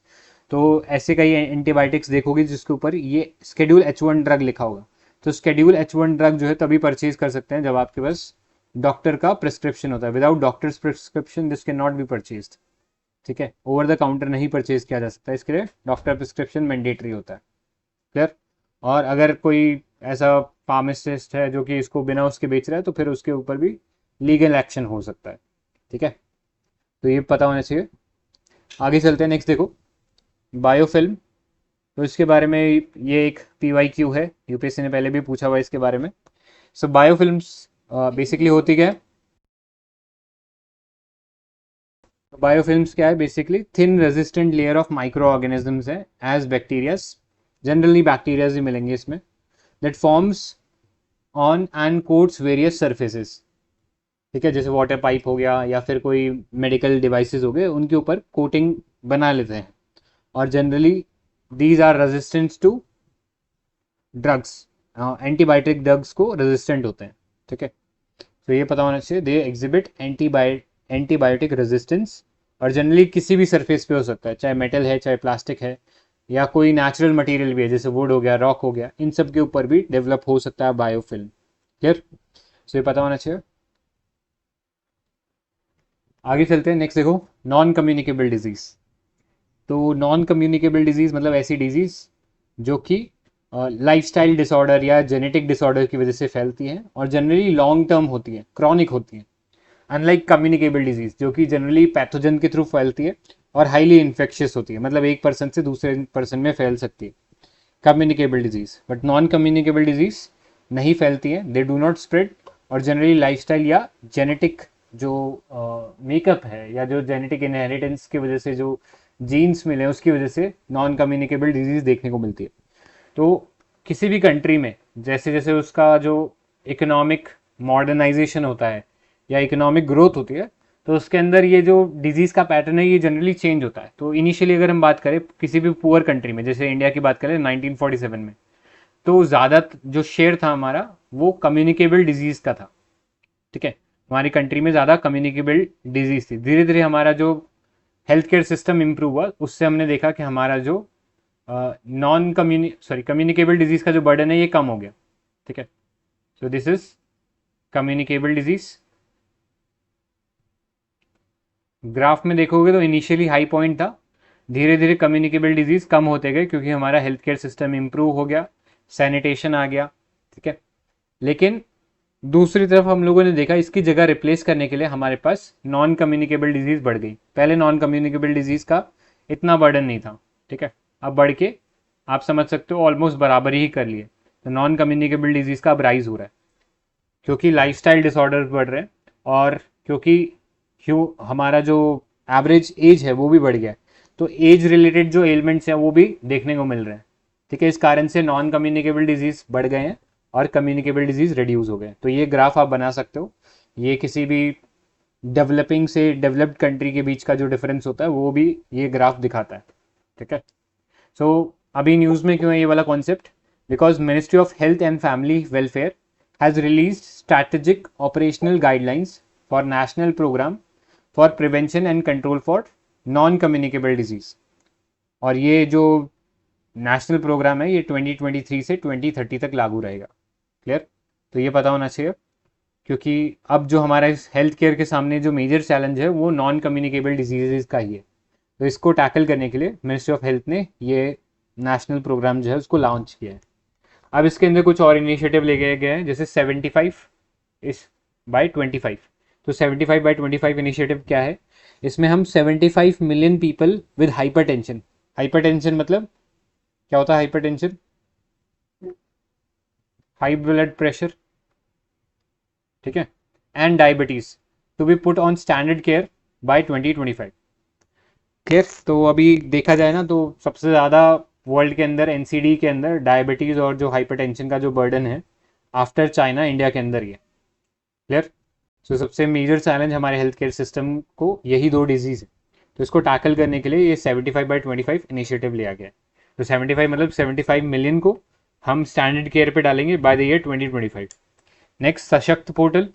तो ऐसे कई एंटीबायोटिक्स देखोगे जिसके ऊपर ये शेड्यूल H1 ड्रग लिखा होगा। तो शेड्यूल H1 ड्रग जो है तभी परचेज कर सकते हैं जब आपके पास डॉक्टर का प्रिस्क्रिप्शन होता है। Without doctors prescription this can not be purchased. ठीक है, ओवर द काउंटर नहीं परचेज किया जा सकता, इसके लिए डॉक्टर प्रिस्क्रिप्शन मैंडेटरी होता है। क्लियर। और अगर कोई ऐसा फार्मासिस्ट है जो कि इसको बिना उसके बेच रहा है तो फिर उसके ऊपर भी लीगल एक्शन हो सकता है। ठीक है, तो ये पता होना चाहिए। आगे चलते हैं। नेक्स्ट देखो, बायोफिल्म, तो इसके बारे में ये एक PYQ है, UPSC ने पहले भी पूछा हुआ इसके बारे में। सो बायोफिल्म्स बेसिकली होती क्या है? बायोफिल्म्स क्या है? Basically thin resistant layer of micro organisms है एज बैक्टीरियाज, जनरली बैक्टीरियाज ही मिलेंगे इसमें, that forms on and quotes various surfaces. ठीक है, जैसे वाटर पाइप हो गया या फिर कोई मेडिकल डिवाइसेस हो गए, उनके ऊपर कोटिंग बना लेते हैं, और generally these are resistant to drugs, antibiotic drugs को रेजिस्टेंट होते हैं। ठीक है, तो ये पता होना चाहिए, दे एग्जिबिट एंटीबायोटिक रेजिस्टेंस, और जनरली किसी भी सरफेस पे हो सकता है, चाहे मेटल है, चाहे प्लास्टिक है, या कोई नेचुरल मटेरियल भी है जैसे वुड हो गया, रॉक हो गया, इन सब के ऊपर भी डेवलप हो सकता है बायोफिल्म। क्लियर, सो ये पता होना चाहिए। आगे चलते हैं। नेक्स्ट देखो, नॉन कम्युनिकेबल डिजीज। तो नॉन कम्युनिकेबल डिजीज मतलब ऐसी डिजीज जो कि लाइफस्टाइल डिसऑर्डर या जेनेटिक डिसऑर्डर की वजह से फैलती हैं और जनरली लॉन्ग टर्म होती है, क्रॉनिक होती है, अनलाइक कम्युनिकेबल डिजीज जो कि जनरली पैथोजन के थ्रू फैलती है और हाईली इन्फेक्शियस होती है, मतलब एक पर्सन से दूसरे पर्सन में फैल सकती है communicable disease. But non communicable disease नहीं फैलती है, दे डू नॉट स्प्रेड, और जनरली लाइफस्टाइल या जेनेटिक जो मेकअप है या जो जेनेटिक इनहेरिटेंस की वजह से जो जीन्स मिले उसकी वजह से नॉन कम्युनिकेबल डिजीज देखने को मिलती है। तो किसी भी कंट्री में जैसे जैसे उसका जो इकोनॉमिक मॉडर्नाइजेशन होता है या इकोनॉमिक ग्रोथ होती है, तो उसके अंदर ये जो डिजीज़ का पैटर्न है ये जनरली चेंज होता है। तो इनिशियली अगर हम बात करें किसी भी पुअर कंट्री में, जैसे इंडिया की बात करें 1947 में, तो ज़्यादा जो शेयर था हमारा वो कम्युनिकेबल डिजीज़ का था। ठीक है, हमारी कंट्री में ज़्यादा कम्युनिकेबल डिजीज़ थी। धीरे धीरे हमारा जो हेल्थ केयर सिस्टम इम्प्रूव हुआ, उससे हमने देखा कि हमारा जो कम्युनिकेबल डिजीज़ का जो बर्डन है ये कम हो गया। ठीक है, सो this is communicable disease. Graph में देखोगे तो इनिशियली हाई पॉइंट था, धीरे धीरे कम्युनिकेबल डिजीज कम होते गए क्योंकि हमारा हेल्थ केयर सिस्टम इम्प्रूव हो गया, सैनिटेशन आ गया। ठीक है, लेकिन दूसरी तरफ हम लोगों ने देखा इसकी जगह रिप्लेस करने के लिए हमारे पास नॉन कम्युनिकेबल डिजीज बढ़ गई। पहले नॉन कम्युनिकेबल डिजीज का इतना बर्डन नहीं था। ठीक है, अब बढ़ के आप समझ सकते हो ऑलमोस्ट बराबर ही कर लिए। तो नॉन कम्युनिकेबल डिजीज़ का अब राइज हो रहा है, क्योंकि लाइफस्टाइल डिसऑर्डर बढ़ रहे हैं और क्योंकि हमारा जो एवरेज एज है वो भी बढ़ गया है, तो एज रिलेटेड जो एलिमेंट्स हैं वो भी देखने को मिल रहे हैं। ठीक है, इस कारण से नॉन कम्युनिकेबल डिजीज़ बढ़ गए हैं और कम्युनिकेबल डिजीज़ रिड्यूस हो गए। तो ये ग्राफ आप बना सकते हो, ये किसी भी डेवलपिंग से डेवलप्ड कंट्री के बीच का जो डिफरेंस होता है वो भी ये ग्राफ दिखाता है। ठीक है, सो अभी न्यूज़ में क्यों है ये वाला concept? Because ministry of health and family welfare has released strategic operational guidelines for national programme for prevention and control for non communicable disease. और ये जो नेशनल प्रोग्राम है ये 2023 से 2030 तक लागू रहेगा। क्लियर? तो ये पता होना चाहिए, क्योंकि अब जो हमारा इस हेल्थ केयर के सामने जो मेजर चैलेंज है वो नॉन कम्युनिकेबल डिजीज़ का ही है। तो इसको टैकल करने के लिए मिनिस्ट्री ऑफ हेल्थ ने ये नेशनल प्रोग्राम जो है उसको लॉन्च किया है। अब इसके अंदर कुछ और इनिशिएटिव ले गए गए हैं, जैसे 75 इस बाय 25। तो 75 बाय 25 इनिशिएटिव क्या है? इसमें हम 75 million people with hypertension, hypertension मतलब क्या होता है? हाइपरटेंशन हाई ब्लड प्रेशर, ठीक है, and diabetes to be put on standard care by 2025। Clear? तो अभी देखा जाए ना तो सबसे ज़्यादा वर्ल्ड के अंदर एनसीडी के अंदर डायबिटीज़ और जो हाइपरटेंशन का जो बर्डन है आफ्टर चाइना इंडिया के अंदर ही है। क्लियर? तो सबसे मेजर चैलेंज हमारे हेल्थ केयर सिस्टम को यही दो डिजीज़ है। तो इसको टैकल करने के लिए ये 75 बाय 25 इनिशिएटिव लिया गया है। तो 75 मतलब 75 मिलियन को हम स्टैंडर्ड केयर पे डालेंगे बाय द ईयर 2025। नेक्स्ट, सशक्त पोर्टल।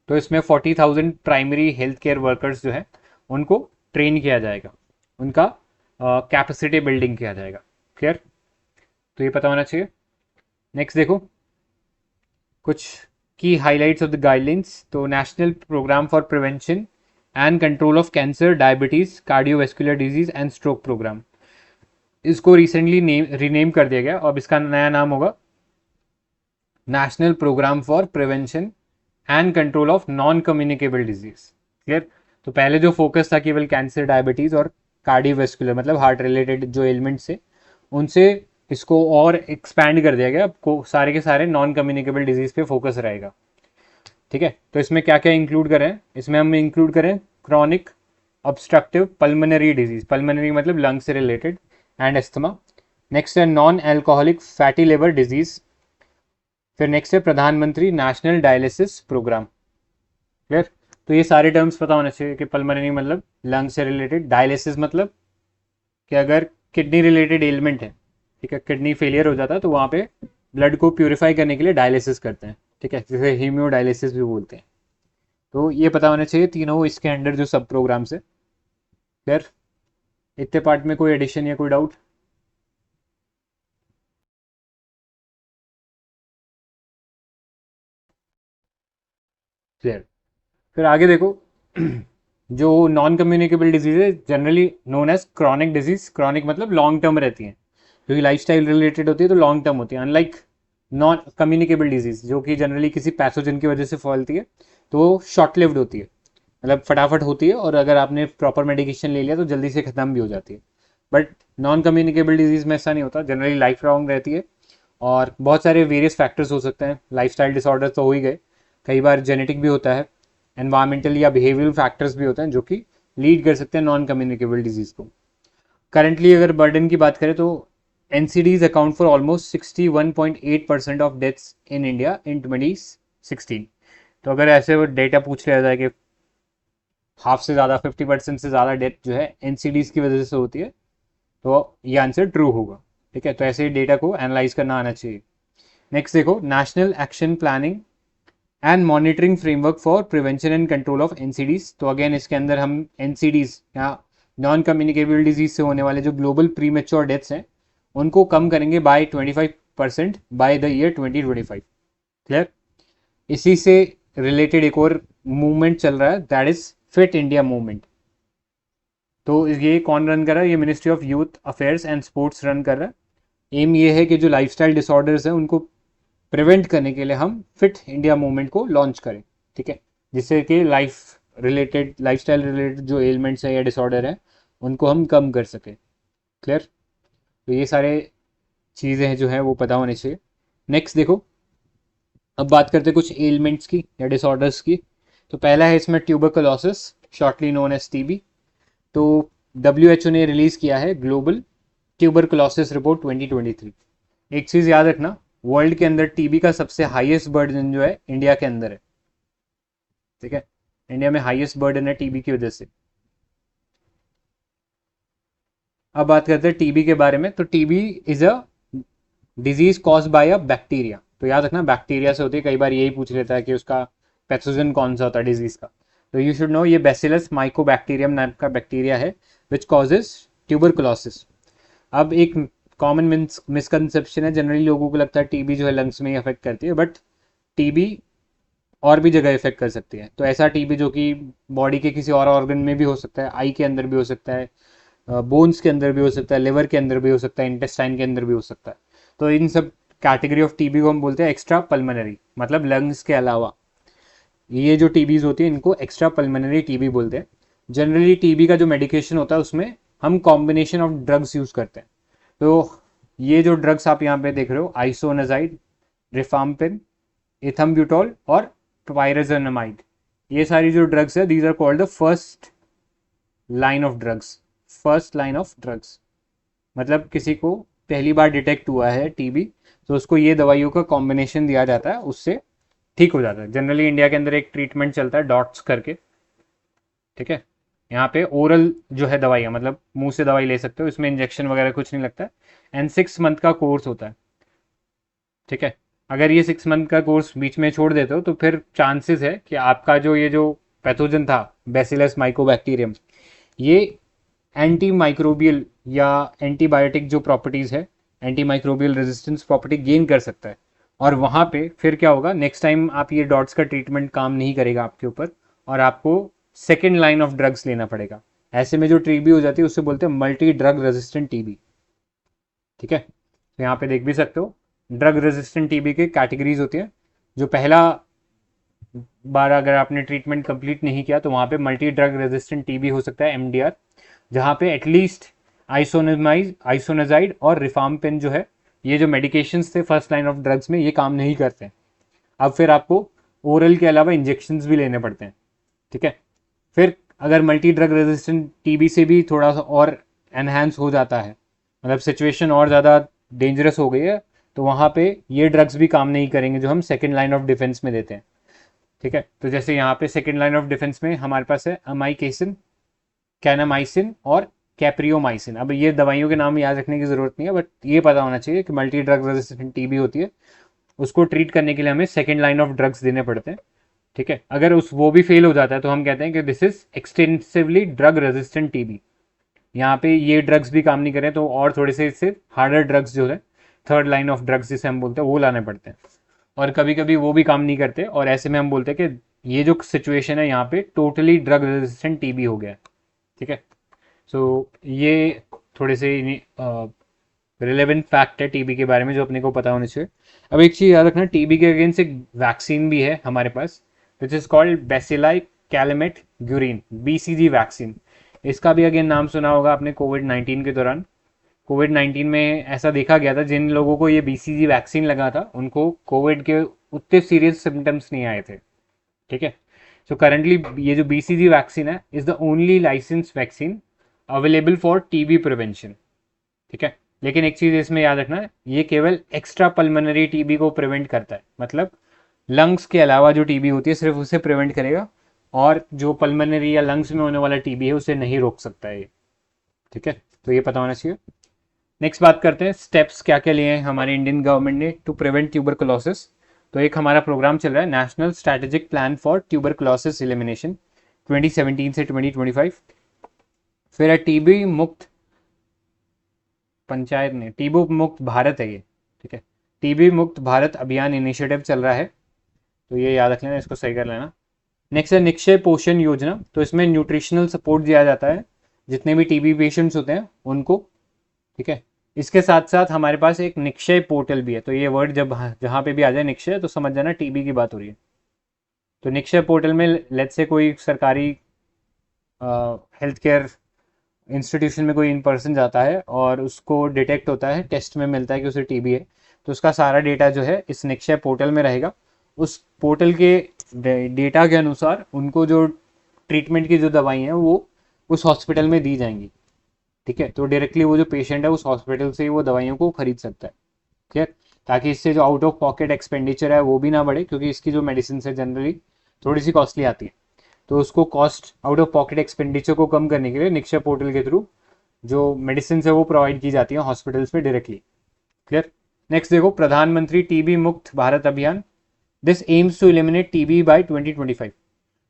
तो इसमें 40,000 प्राइमरी हेल्थ केयर वर्कर्स जो है उनको ट्रेन किया जाएगा, उनका कैपेसिटी बिल्डिंग किया जाएगा। क्लियर? तो ये पता होना चाहिए। नेक्स्ट देखो कुछ की हाइलाइट्स ऑफ द गाइडलाइंस। तो national programme for prevention and control of cancer, diabetes, cardiovascular disease and stroke programme, इसको रिसेंटली रीनेम कर दिया गया। अब इसका नया नाम होगा national programme for prevention and control of non communicable disease. Clear? तो पहले जो फोकस था केवल कैंसर, डायबिटीज और कार्डियोवैस्कुलर मतलब हार्ट रिलेटेड जो एलिमेंट्स थे उनसे इसको और एक्सपैंड कर दिया गया। अब सारे के सारे नॉन कम्युनिकेबल डिजीज पे फोकस रहेगा। ठीक है, तो इसमें क्या क्या इंक्लूड करें? इसमें हम इंक्लूड करें chronic obstructive pulmonary disease, pulmonary मतलब लंग से रिलेटेड, एंड एस्थमा। नेक्स्ट है non alcoholic fatty liver disease. फिर नेक्स्ट है प्रधानमंत्री नेशनल डायलिसिस प्रोग्राम। क्लियर? तो ये सारे टर्म्स पता होने चाहिए कि पल्मोनरी मतलब लंग से रिलेटेड, डायलिसिस मतलब कि अगर किडनी रिलेटेड एलिमेंट है, ठीक है, किडनी फेलियर हो जाता है तो वहाँ पे ब्लड को प्यूरिफाई करने के लिए डायलिसिस करते हैं। ठीक है, जिसे हीमियोडायलिसिस भी बोलते हैं। तो ये पता होना चाहिए तीनों इसके अंडर जो सब प्रोग्राम्स है। क्लियर? इतने पार्ट में कोई एडिशन या कोई डाउट? क्लियर? फिर आगे देखो जो नॉन कम्युनिकेबल डिजीज है generally known as chronic disease. Chronic मतलब लॉन्ग टर्म रहती हैं, क्योंकि लाइफस्टाइल रिलेटेड होती है तो लॉन्ग टर्म होती है। अनलाइक नॉन कम्युनिकेबल डिजीज जो कि जनरली किसी पैथोजन की वजह से फैलती है तो वो शॉर्ट लिव्ड होती है, मतलब फटाफट होती है और अगर आपने प्रॉपर मेडिकेशन ले लिया तो जल्दी से ख़त्म भी हो जाती है। बट नॉन कम्युनिकेबल डिजीज़ में ऐसा नहीं होता, जनरली लाइफ लॉन्ग रहती है और बहुत सारे वेरियस फैक्टर्स हो सकते हैं। लाइफस्टाइल डिसऑर्डर तो हो ही गए, कई बार जेनेटिक भी होता है, एनवायरमेंटल या बिहेवियरल फैक्टर्स भी होते हैं जो कि लीड कर सकते हैं नॉन कम्युनिकेबल डिजीज़ को। करंटली अगर बर्डन की बात करें तो NCDs account for almost 61.8% of deaths in India in 2016। तो अगर ऐसे वो डेटा पूछ लिया जाए कि हाफ से ज़्यादा 50% से ज़्यादा डेथ जो है NCDs की वजह से होती है तो ये आंसर ट्रू होगा। ठीक है, तो ऐसे डेटा को एनालाइज करना आना चाहिए। नेक्स्ट देखो national action planning and monitoring framework for prevention and control of NCDs। तो अगेन इसके अंदर हम NCDs या नॉन कम्युनिकेबल डिजीज से होने वाले जो ग्लोबल प्रीमेच्योर डेथ्स हैं उनको कम करेंगे by 25% by the year 2025। Clear? इसी से रिलेटेड एक और मूवमेंट चल रहा है, that is fit India movement. तो ये कौन रन कर रहा है? ये ministry of youth affairs and sports run कर रहा है। एम ये है कि जो लाइफस्टाइल डिसऑर्डर्स हैं उनको प्रिवेंट करने के लिए हम फिट इंडिया मूवमेंट को लॉन्च करें। ठीक है, जिससे कि लाइफस्टाइल रिलेटेड जो एलिमेंट्स हैं या डिसऑर्डर हैं उनको हम कम कर सकें। क्लियर? तो ये सारे चीज़ें हैं जो हैं वो पता होनी चाहिए। नेक्स्ट देखो, अब बात करते हैं कुछ एलिमेंट्स की या डिसऑर्डर्स की। तो पहला है इसमें tuberculosis, shortly known as TB. तो WHO ने रिलीज किया है ग्लोबल ट्यूबरकुलोसिस रिपोर्ट 2023। एक चीज याद रखना, वर्ल्ड के अंदर टीबी का सबसे हाईएस्ट बर्डन जो है इंडिया के अंदर है। ठीक है, इंडिया में हाईएस्ट बर्डन है टीबी की वजह से। अब बात करते हैं टीबी के बारे में। तो TB is a disease cause by a bacteria. तो याद रखना बैक्टीरिया से होती है, कई बार यही पूछ लेता है कि उसका पैथोजन कौन सा होता है डिजीज का। तो यू शुड नो ये बैसिलस माइकोबैक्टीरियम नाम का बैक्टीरिया है विच कॉजेज ट्यूबरकुलोसिस। अब एक कॉमन मिसकंसेप्शन है, जनरली लोगों को लगता है टीबी जो है लंग्स में ही अफेक्ट करती है, बट टीबी और भी जगह इफेक्ट कर सकती है। तो ऐसा टीबी जो कि बॉडी के किसी और ऑर्गन में भी हो सकता है, आई के अंदर भी हो सकता है, बोन्स के अंदर भी हो सकता है, लिवर के अंदर भी हो सकता है, इंटेस्टाइन के अंदर भी हो सकता है। तो इन सब कैटेगरी ऑफ टीबी को हम बोलते हैं एक्स्ट्रा पल्मोनरी, मतलब लंग्स के अलावा ये जो टीबीज होती है इनको एक्स्ट्रा पल्मोनरी टीबी बोलते हैं। जनरली टीबी का जो मेडिकेशन होता है उसमें हम कॉम्बिनेशन ऑफ ड्रग्स यूज करते हैं। तो ये जो ड्रग्स आप यहाँ पे देख रहे हो, आइसोनाजाइड, रिफाम्पिन, इथम्ब्यूटोल और पायराजोनामाइड, ये सारी जो ड्रग्स है these are called the first line of drugs. First line of drugs मतलब किसी को पहली बार डिटेक्ट हुआ है टीबी तो उसको ये दवाइयों का कॉम्बिनेशन दिया जाता है, उससे ठीक हो जाता है। जनरली इंडिया के अंदर एक ट्रीटमेंट चलता है डॉट्स करके। ठीक है, यहाँ पे ओरल जो है दवाई है, मतलब मुंह से दवाई ले सकते हो, इसमें इंजेक्शन वगैरह कुछ नहीं लगता है, एंड 6 मंथ का कोर्स होता है। ठीक है, अगर ये 6 मंथ का कोर्स बीच में छोड़ देते हो तो फिर चांसेस है कि आपका जो ये जो पैथोजन था बैसिलस माइकोबैक्टीरियम, ये एंटी माइक्रोबियल या एंटीबायोटिक जो प्रॉपर्टीज है, anti microbial resistance property gain कर सकता है। और वहां पे फिर क्या होगा, नेक्स्ट टाइम आप ये डॉट्स का ट्रीटमेंट काम नहीं करेगा आपके ऊपर और आपको सेकेंड लाइन ऑफ ड्रग्स लेना पड़ेगा। ऐसे में जो टीबी हो जाती है उससे बोलते हैं मल्टी ड्रग रेजिस्टेंट टीबी। ठीक है, तो यहाँ पे देख भी सकते हो ड्रग रेजिस्टेंट टीबी के कैटेगरीज होती है। जो पहला बार अगर आपने ट्रीटमेंट कंप्लीट नहीं किया तो वहां पे मल्टी ड्रग रेजिस्टेंट टीबी हो सकता है MDR, जहाँ पे एटलीस्ट आइसोनाजाइड और रिफाम्पिन जो है, ये जो मेडिकेशंस थे फर्स्ट लाइन ऑफ ड्रग्स में, ये काम नहीं करते। अब फिर आपको ओरल के अलावा इंजेक्शंस भी लेने पड़ते हैं। ठीक है, फिर अगर मल्टी ड्रग रेजिस्टेंट टीबी से भी थोड़ा सा और एनहांस हो जाता है, मतलब सिचुएशन और ज़्यादा डेंजरस हो गई है, तो वहाँ पे ये ड्रग्स भी काम नहीं करेंगे जो हम सेकेंड लाइन ऑफ डिफेंस में देते हैं। ठीक है, तो जैसे यहाँ पे सेकेंड लाइन ऑफ डिफेंस में हमारे पास है अमाइकेसिन, कैनामाइसिन और कैप्रियोमाइसिन। अब ये दवाइयों के नाम याद रखने की जरूरत नहीं है, बट ये पता होना चाहिए कि मल्टी ड्रग रेजिस्टेंट टीबी होती है, उसको ट्रीट करने के लिए हमें सेकेंड लाइन ऑफ ड्रग्स देने पड़ते हैं। ठीक है, अगर उस वो भी फेल हो जाता है तो हम कहते हैं कि this is extensively drug resistant TB. यहाँ पे ये ड्रग्स भी काम नहीं करें तो और थोड़े से इससे हार्डर ड्रग्स जो है, थर्ड लाइन ऑफ ड्रग्स जिसे हम बोलते हैं, वो लाने पड़ते हैं। और कभी कभी वो भी काम नहीं करते और ऐसे में हम बोलते हैं कि ये जो सिचुएशन है यहाँ पे टोटली ड्रग रेजिस्टेंट टीबी हो गया है। ठीक है, सो ये थोड़े से रिलेवेंट फैक्ट है टीबी के बारे में जो अपने को पता होने चाहिए। अब एक चीज़ याद रखना, टीबी के अगेंस्ट एक वैक्सीन भी है हमारे पास which is called bacille Calmette Guerin, BCG vaccine. इसका भी अगेन नाम सुना होगा आपने कोविड-19 के दौरान। कोविड-19 में ऐसा देखा गया था जिन लोगों को ये BCG वैक्सीन लगा था उनको कोविड के उतने सीरियस सिम्टम्स नहीं आए थे। ठीक है, सो करंटली ये जो BCG वैक्सीन है is the only license vaccine available for TB prevention. ठीक है, लेकिन एक चीज इसमें याद रखना है, ये केवल एक्स्ट्रा पल्मोनरी टीबी को प्रिवेंट करता है, मतलब लंग्स के अलावा जो टीबी होती है सिर्फ उसे प्रिवेंट करेगा, और जो पल्मोनरी या लंग्स में होने वाला टीबी है उसे नहीं रोक सकता है ये। ठीक है, तो ये पता होना चाहिए। नेक्स्ट बात करते हैं स्टेप्स क्या क्या लिए हैं हमारे इंडियन गवर्नमेंट ने टू प्रिवेंट ट्यूबरकुलोसिस। तो एक हमारा प्रोग्राम चल रहा है national strategic plan for tuberculosis elimination 2017 से 2025। फिर है टीबी मुक्त पंचायत ने टीबी मुक्त भारत है ये। ठीक है, टीबी मुक्त भारत अभियान इनिशिएटिव चल रहा है, तो ये याद रख लेना, इसको सही कर लेना। नेक्स्ट है निक्षय पोषण योजना। तो इसमें न्यूट्रिशनल सपोर्ट दिया जाता है जितने भी टीबी पेशेंट्स होते हैं उनको। ठीक है, इसके साथ साथ हमारे पास एक निक्षय पोर्टल भी है। तो ये वर्ड जब जहाँ पे भी आ जाए निक्षय तो समझ जाना टीबी की बात हो रही है। तो निक्षय पोर्टल में लेट्स से कोई सरकारी हेल्थ केयर इंस्टीट्यूशन में कोई इन पर्सन जाता है और उसको डिटेक्ट होता है, टेस्ट में मिलता है कि उसे टीबी है, तो उसका सारा डेटा जो है इस निक्षय पोर्टल में रहेगा। उस पोर्टल के डेटा के अनुसार उनको जो ट्रीटमेंट की जो दवाई हैं वो उस हॉस्पिटल में दी जाएंगी। ठीक है, तो डायरेक्टली वो जो पेशेंट है उस हॉस्पिटल से ही वो दवाइयों को खरीद सकता है। ठीक, ताकि इससे जो आउट ऑफ पॉकेट एक्सपेंडिचर है वो भी ना बढ़े, क्योंकि इसकी जो मेडिसिन है जनरली थोड़ी सी कॉस्टली आती है। तो उसको cost out of pocket expenditure को कम करने के लिए निक्षय पोर्टल के थ्रू जो मेडिसिन है वो प्रोवाइड की जाती है हॉस्पिटल्स में डायरेक्टली। क्लियर। नेक्स्ट देखो, प्रधानमंत्री टीबी मुक्त भारत अभियान, this aims to eliminate TB by 2025।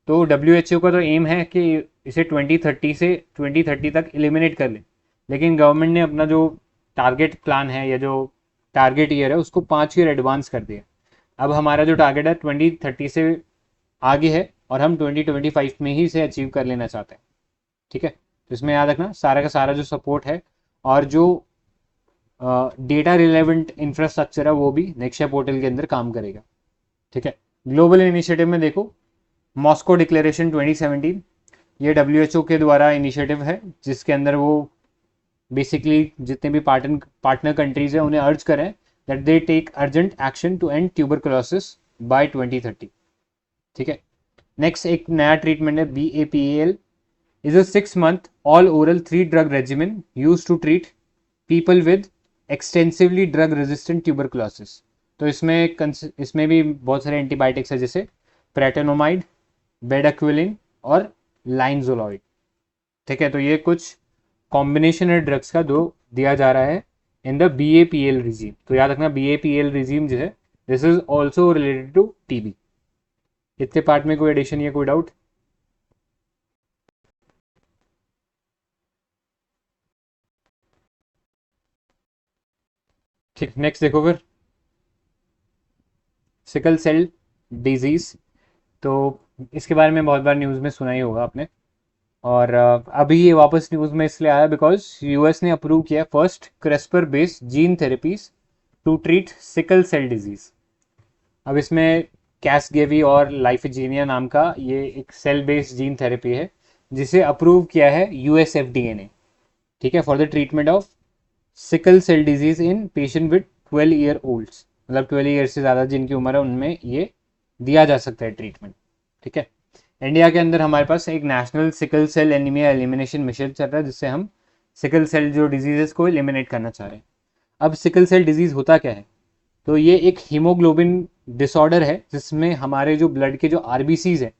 तो WHO का तो एम है कि इसे 2030 तक एलिमिनेट कर ले, लेकिन गवर्नमेंट ने अपना जो टारगेट प्लान है या जो टारगेट ईयर है उसको 5 ईयर एडवांस कर दिया। अब हमारा जो टारगेट है 2030 से आगे है और हम 2025 में ही इसे अचीव कर लेना चाहते हैं। ठीक है, तो इसमें याद रखना सारा का सारा जो सपोर्ट है और जो डेटा रिलेवेंट इंफ्रास्ट्रक्चर है वो भी निक्षय पोर्टल के अंदर काम करेगा। ठीक है, ग्लोबल इनिशिएटिव में देखो, मॉस्को डिक्लेरेशन 2017, ये WHO के द्वारा इनिशिएटिव है जिसके अंदर वो बेसिकली जितने भी पार्टनर कंट्रीज हैं उन्हें अर्ज करें that they take urgent action to end tuberculosis by 2030। ठीक है, नेक्स्ट एक नया ट्रीटमेंट है BAPAL, is a 6 month all oral 3 drug regimen used to treat people with extensively drug resistant tuberculosis। तो इसमें भी बहुत सारे एंटीबायोटिक्स है जैसे प्रेटेनोमाइड, बेडाक्विलिन और लाइनजोलॉइड। ठीक है, तो ये कुछ कॉम्बिनेशन है ड्रग्स का जो दिया जा रहा है इन द BAPL रिजीम। तो याद रखना BAPL रिजीम जो है this is also related to TB. इतने पार्ट में कोई एडिशन या कोई डाउट? ठीक, नेक्स्ट देखो फिर सिकल सेल डिजीज। तो इसके बारे में बहुत बार न्यूज़ में सुना ही होगा आपने, और अभी ये वापस न्यूज़ में इसलिए आया बिकॉज US ने अप्रूव किया first CRISPR based gene therapies to treat sickle cell disease. अब इसमें कैसगेवी और लाइफजीनिया नाम का ये एक सेल बेस्ड जीन थेरेपी है जिसे अप्रूव किया है US FDA ने। ठीक है, for the treatment of sickle cell disease in patient with 12 year olds, मतलब 12 ईयर से ज़्यादा जिनकी उम्र है उनमें ये दिया जा सकता है ट्रीटमेंट। ठीक है, इंडिया के अंदर हमारे पास एक national sickle cell anaemia elimination mission चल रहा है जिससे हम सिकल सेल जो डिजीजेस को एलिमिनेट करना चाह रहे हैं। अब सिकल सेल डिजीज होता क्या है? तो ये एक हीमोग्लोबिन डिसऑर्डर है जिसमें हमारे जो ब्लड के जो RBCs है,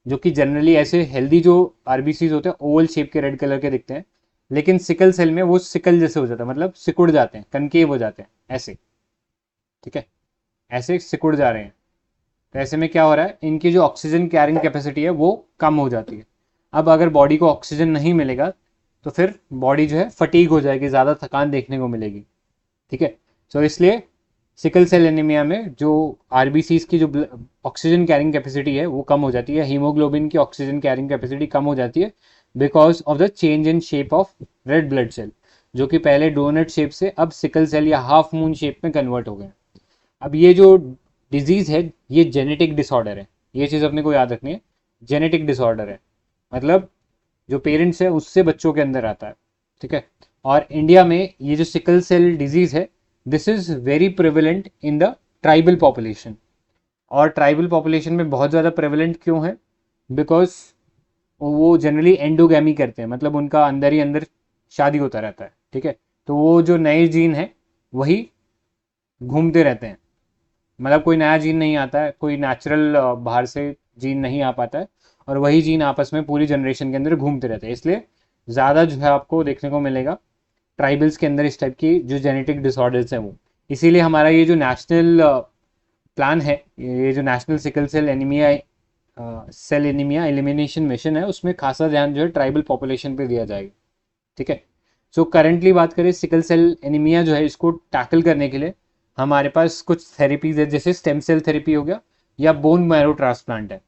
जो कि जनरली ऐसे हेल्दी जो RBCs होते हैं ओवल शेप के रेड कलर के दिखते हैं, लेकिन सिकल सेल में वो सिकल जैसे हो जाता है, मतलब सिकुड़ जाते हैं, कनकेव हो जाते हैं ऐसे। ठीक है, ऐसे सिकुड़ जा रहे हैं। तो ऐसे में क्या हो रहा है, इनकी जो ऑक्सीजन कैरिंग कैपेसिटी है वो कम हो जाती है। अब अगर बॉडी को ऑक्सीजन नहीं मिलेगा तो फिर बॉडी जो है फटीग हो जाएगी, ज़्यादा थकान देखने को मिलेगी। ठीक है, तो इसलिए सिकल सेल एनीमिया में जो RBCs की जो ऑक्सीजन कैरिंग कैपेसिटी है वो कम हो जाती है, हीमोग्लोबिन की ऑक्सीजन कैरिंग कैपेसिटी कम हो जाती है because of the change in shape of red blood cell, जो कि पहले डोनट शेप से अब सिकल सेल या हाफ मून शेप में कन्वर्ट हो गए। अब ये जो डिजीज़ है ये जेनेटिक डिसऑर्डर है, ये चीज़ अपने को याद रखनी है। जेनेटिक डिसऑर्डर है मतलब जो पेरेंट्स है उससे बच्चों के अंदर आता है। ठीक है, और इंडिया में ये जो सिकल सेल डिजीज़ है this is very prevalent in the tribal population. और ट्राइबल पॉपुलेशन में बहुत ज़्यादा प्रेवलेंट क्यों है? बिकॉज वो जनरली एंडोगैमी करते हैं, मतलब उनका अंदर ही अंदर शादी होता रहता है। ठीक है, तो वो जो नए जीन है वही घूमते रहते हैं, मतलब कोई नया जीन नहीं आता है, कोई नेचुरल बाहर से जीन नहीं आ पाता है, और वही जीन आपस में पूरी जनरेशन के अंदर घूमते रहते हैं। इसलिए ज़्यादा जो है आपको देखने को मिलेगा ट्राइबल्स के अंदर इस टाइप की जो जेनेटिक डिसऑर्डर्स हैं वो। इसीलिए हमारा ये जो नेशनल प्लान है, ये जो national sickle cell anaemia elimination mission है, उसमें खासा ध्यान जो है ट्राइबल पॉपुलेशन पे दिया जाएगा। ठीक है, सो करेंटली बात करें सिकल सेल एनीमिया जो है इसको टैकल करने के लिए हमारे पास कुछ थेरेपीज है, जैसे स्टेम सेल थेरेपी हो गया या बोन मैरो ट्रांसप्लांट है,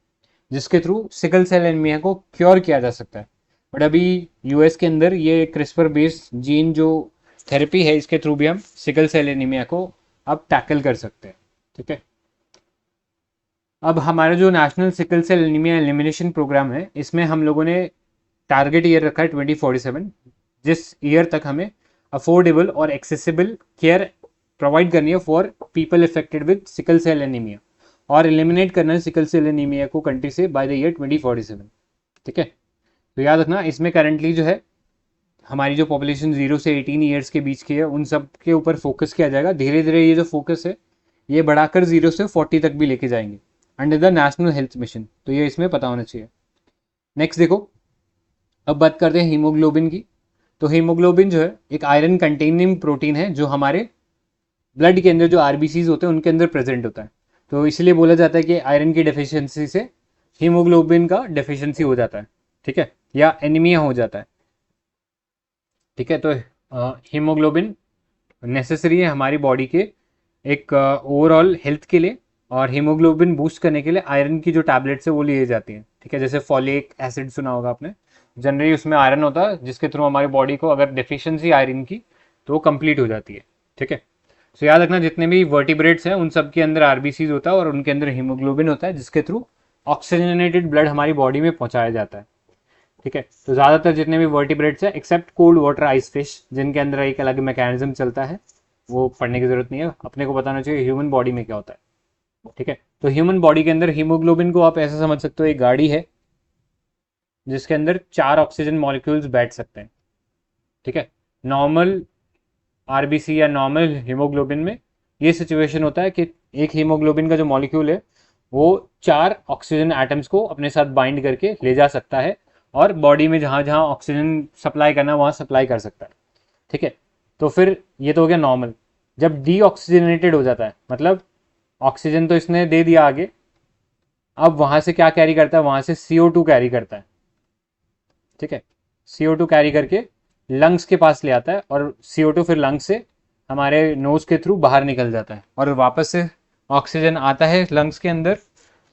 जिसके थ्रू सिकल सेल एनीमिया को क्योर किया जा सकता है। बट अभी US के अंदर ये क्रिस्पर बेस्ड जीन जो थेरेपी है इसके थ्रू भी हम सिकल सेल एनीमिया को अब टैकल कर सकते हैं। ठीक है, अब हमारा जो national sickle cell anaemia elimination programme है इसमें हम लोगों ने टारगेट ईयर रखा है 2047, जिस ईयर तक हमें अफोर्डेबल और एक्सेसिबल केयर प्रोवाइड करनी है for people affected with sickle cell anaemia, और एलिमिनेट करना है सिकल सेल एनीमिया को कंट्री से बाय द ईयर 2047। ठीक है, तो याद रखना इसमें करंटली जो है हमारी जो पॉपुलेशन 0 से 18 ईयर्स के बीच की है उन सब के ऊपर फोकस किया जाएगा। धीरे धीरे ये जो फोकस है ये बढ़ाकर 0 से 40 तक भी लेके जाएंगे under the national health mission, तो ये इसमें पता होना चाहिए। नेक्स्ट देखो, अब बात करते हैं हीमोग्लोबिन की। तो हीमोग्लोबिन जो है एक आयरन कंटेनिंग प्रोटीन है जो हमारे ब्लड के अंदर जो आरबीसीज होते हैं उनके अंदर प्रेजेंट होता है। तो इसलिए बोला जाता है कि आयरन की डेफिशिएंसी से हीमोग्लोबिन का डेफिशिएंसी हो जाता है, ठीक है, या एनीमिया हो जाता है। ठीक है, तो हीमोग्लोबिन नेसेसरी है हमारी बॉडी के एक ओवरऑल हेल्थ के लिए, और हीमोग्लोबिन बूस्ट करने के लिए आयरन की जो टैबलेट्स है वो लिए जाती हैं। ठीक है, जैसे फॉलिक एसिड सुना होगा आपने, जनरली उसमें आयरन होता है जिसके थ्रू हमारी बॉडी को अगर डेफिशिएंसी आयरन की तो वो कंप्लीट हो जाती है। ठीक है, सो याद रखना जितने भी वर्टिब्रेट्स हैं उन सब के अंदर आरबीसीज होता है और उनके अंदर हीमोग्लोबिन होता है जिसके थ्रू ऑक्सीजनेटेड ब्लड हमारी बॉडी में पहुंचाया जाता है। ठीक है, तो ज़्यादातर जितने भी वर्टिब्रेट्स हैं except cold water ice fish जिनके अंदर एक अलग मैकेनिज्म चलता है, वो पढ़ने की जरूरत नहीं है, अपने को बताना चाहिए ह्यूमन बॉडी में क्या होता है। ठीक है, तो ह्यूमन बॉडी के अंदर हीमोग्लोबिन को आप ऐसा समझ सकते हो एक गाड़ी है जिसके अंदर 4 ऑक्सीजन मॉलिक्यूल्स बैठ सकते हैं। ठीक है, नॉर्मल आरबीसी या नॉर्मल हीमोग्लोबिन में ये सिचुएशन होता है कि एक हीमोग्लोबिन का जो मॉलिक्यूल है वो 4 ऑक्सीजन एटम्स को अपने साथ बाइंड करके ले जा सकता है और बॉडी में जहां जहां ऑक्सीजन सप्लाई करना वहां सप्लाई कर सकता है। ठीक है, तो फिर ये तो हो गया नॉर्मल। जब डीऑक्सीजनेटेड हो जाता है मतलब ऑक्सीजन तो इसने दे दिया आगे, अब वहां से क्या कैरी करता है, वहां से CO2 कैरी करता है। ठीक है, CO2 कैरी करके लंग्स के पास ले आता है और CO2 फिर लंग्स से हमारे नोज के थ्रू बाहर निकल जाता है और वापस से ऑक्सीजन आता है लंग्स के अंदर,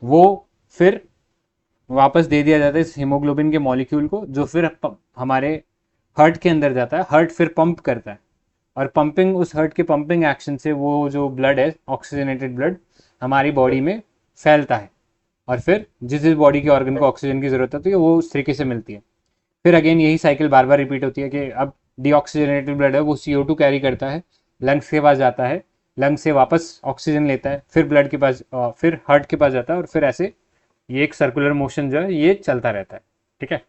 वो फिर वापस दे दिया जाता है इस हीमोग्लोबिन के मॉलिक्यूल को जो फिर हमारे हार्ट के अंदर जाता है। हार्ट फिर पंप करता है और पंपिंग, उस हार्ट के पंपिंग एक्शन से वो जो ब्लड है ऑक्सीजनेटेड ब्लड हमारी बॉडी में फैलता है और फिर जिस जिस बॉडी के ऑर्गन को ऑक्सीजन की जरूरत होती है वो उस तरीके से मिलती है। फिर अगेन यही साइकिल बार बार रिपीट होती है कि अब डीऑक्सीजनेटेड ब्लड है वो CO2 कैरी करता है, लंग्स के पास जाता है, लंग्स से वापस ऑक्सीजन लेता है, फिर ब्लड के पास, फिर हार्ट के पास जाता है और फिर ऐसे ये एक सर्कुलर मोशन जो है ये चलता रहता है। ठीक है,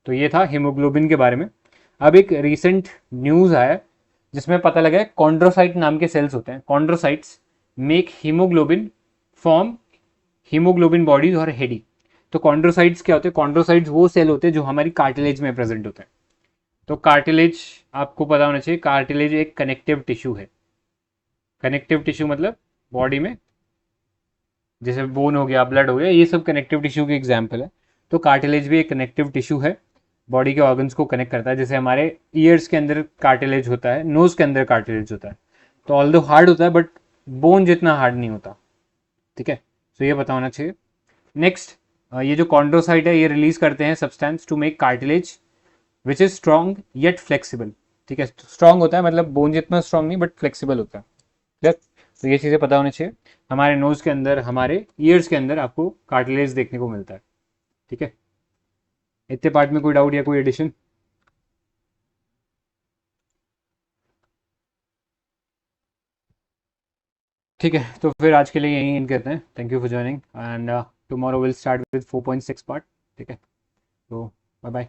तो ये था हीमोग्लोबिन के बारे में। अब एक रिसेंट न्यूज़ आया जिसमें पता लगा है कॉन्ड्रोसाइट नाम के सेल्स होते हैं, chondrocytes make haemoglobin, form haemoglobin bodies और हेडी। तो कॉन्ड्रोसाइट्स क्या होते हैं, कॉन्ड्रोसाइट्स वो सेल होते हैं जो हमारी कार्टिलेज में प्रेजेंट होते हैं। तो कार्टिलेज आपको पता होना चाहिए, कार्टिलेज एक कनेक्टिव टिश्यू है। कनेक्टिव टिश्यू मतलब बॉडी में जैसे बोन हो गया, ब्लड हो गया, ये सब कनेक्टिव टिश्यू की एग्जाम्पल है। तो कार्टिलेज भी एक कनेक्टिव टिश्यू है, बॉडी के ऑर्गन्स को कनेक्ट करता है। जैसे हमारे ईयर्स के अंदर कार्टिलेज होता है, नोज के अंदर कार्टिलेज होता है, तो ऑल्दो हार्ड होता है बट बोन जितना हार्ड नहीं होता। ठीक है, तो ये पता होना चाहिए। नेक्स्ट, ये जो कॉन्ड्रोसाइट है ये रिलीज करते हैं substance to make cartilage which is strong yet flexible. ठीक है, स्ट्रॉन्ग होता है मतलब बोन जितना स्ट्रॉन्ग नहीं बट फ्लेक्सिबल होता है। क्लियर, तो ये चीज़ें पता होनी चाहिए। हमारे नोज के अंदर, हमारे ईयर्स के अंदर आपको कार्टिलेज देखने को मिलता है। ठीक है, इतने पार्ट में कोई डाउट या कोई एडिशन? ठीक है, तो फिर आज के लिए यहीं एंड करते हैं। Thank you for joining and tomorrow will start with 4.6 part. ठीक है, तो बाय बाय।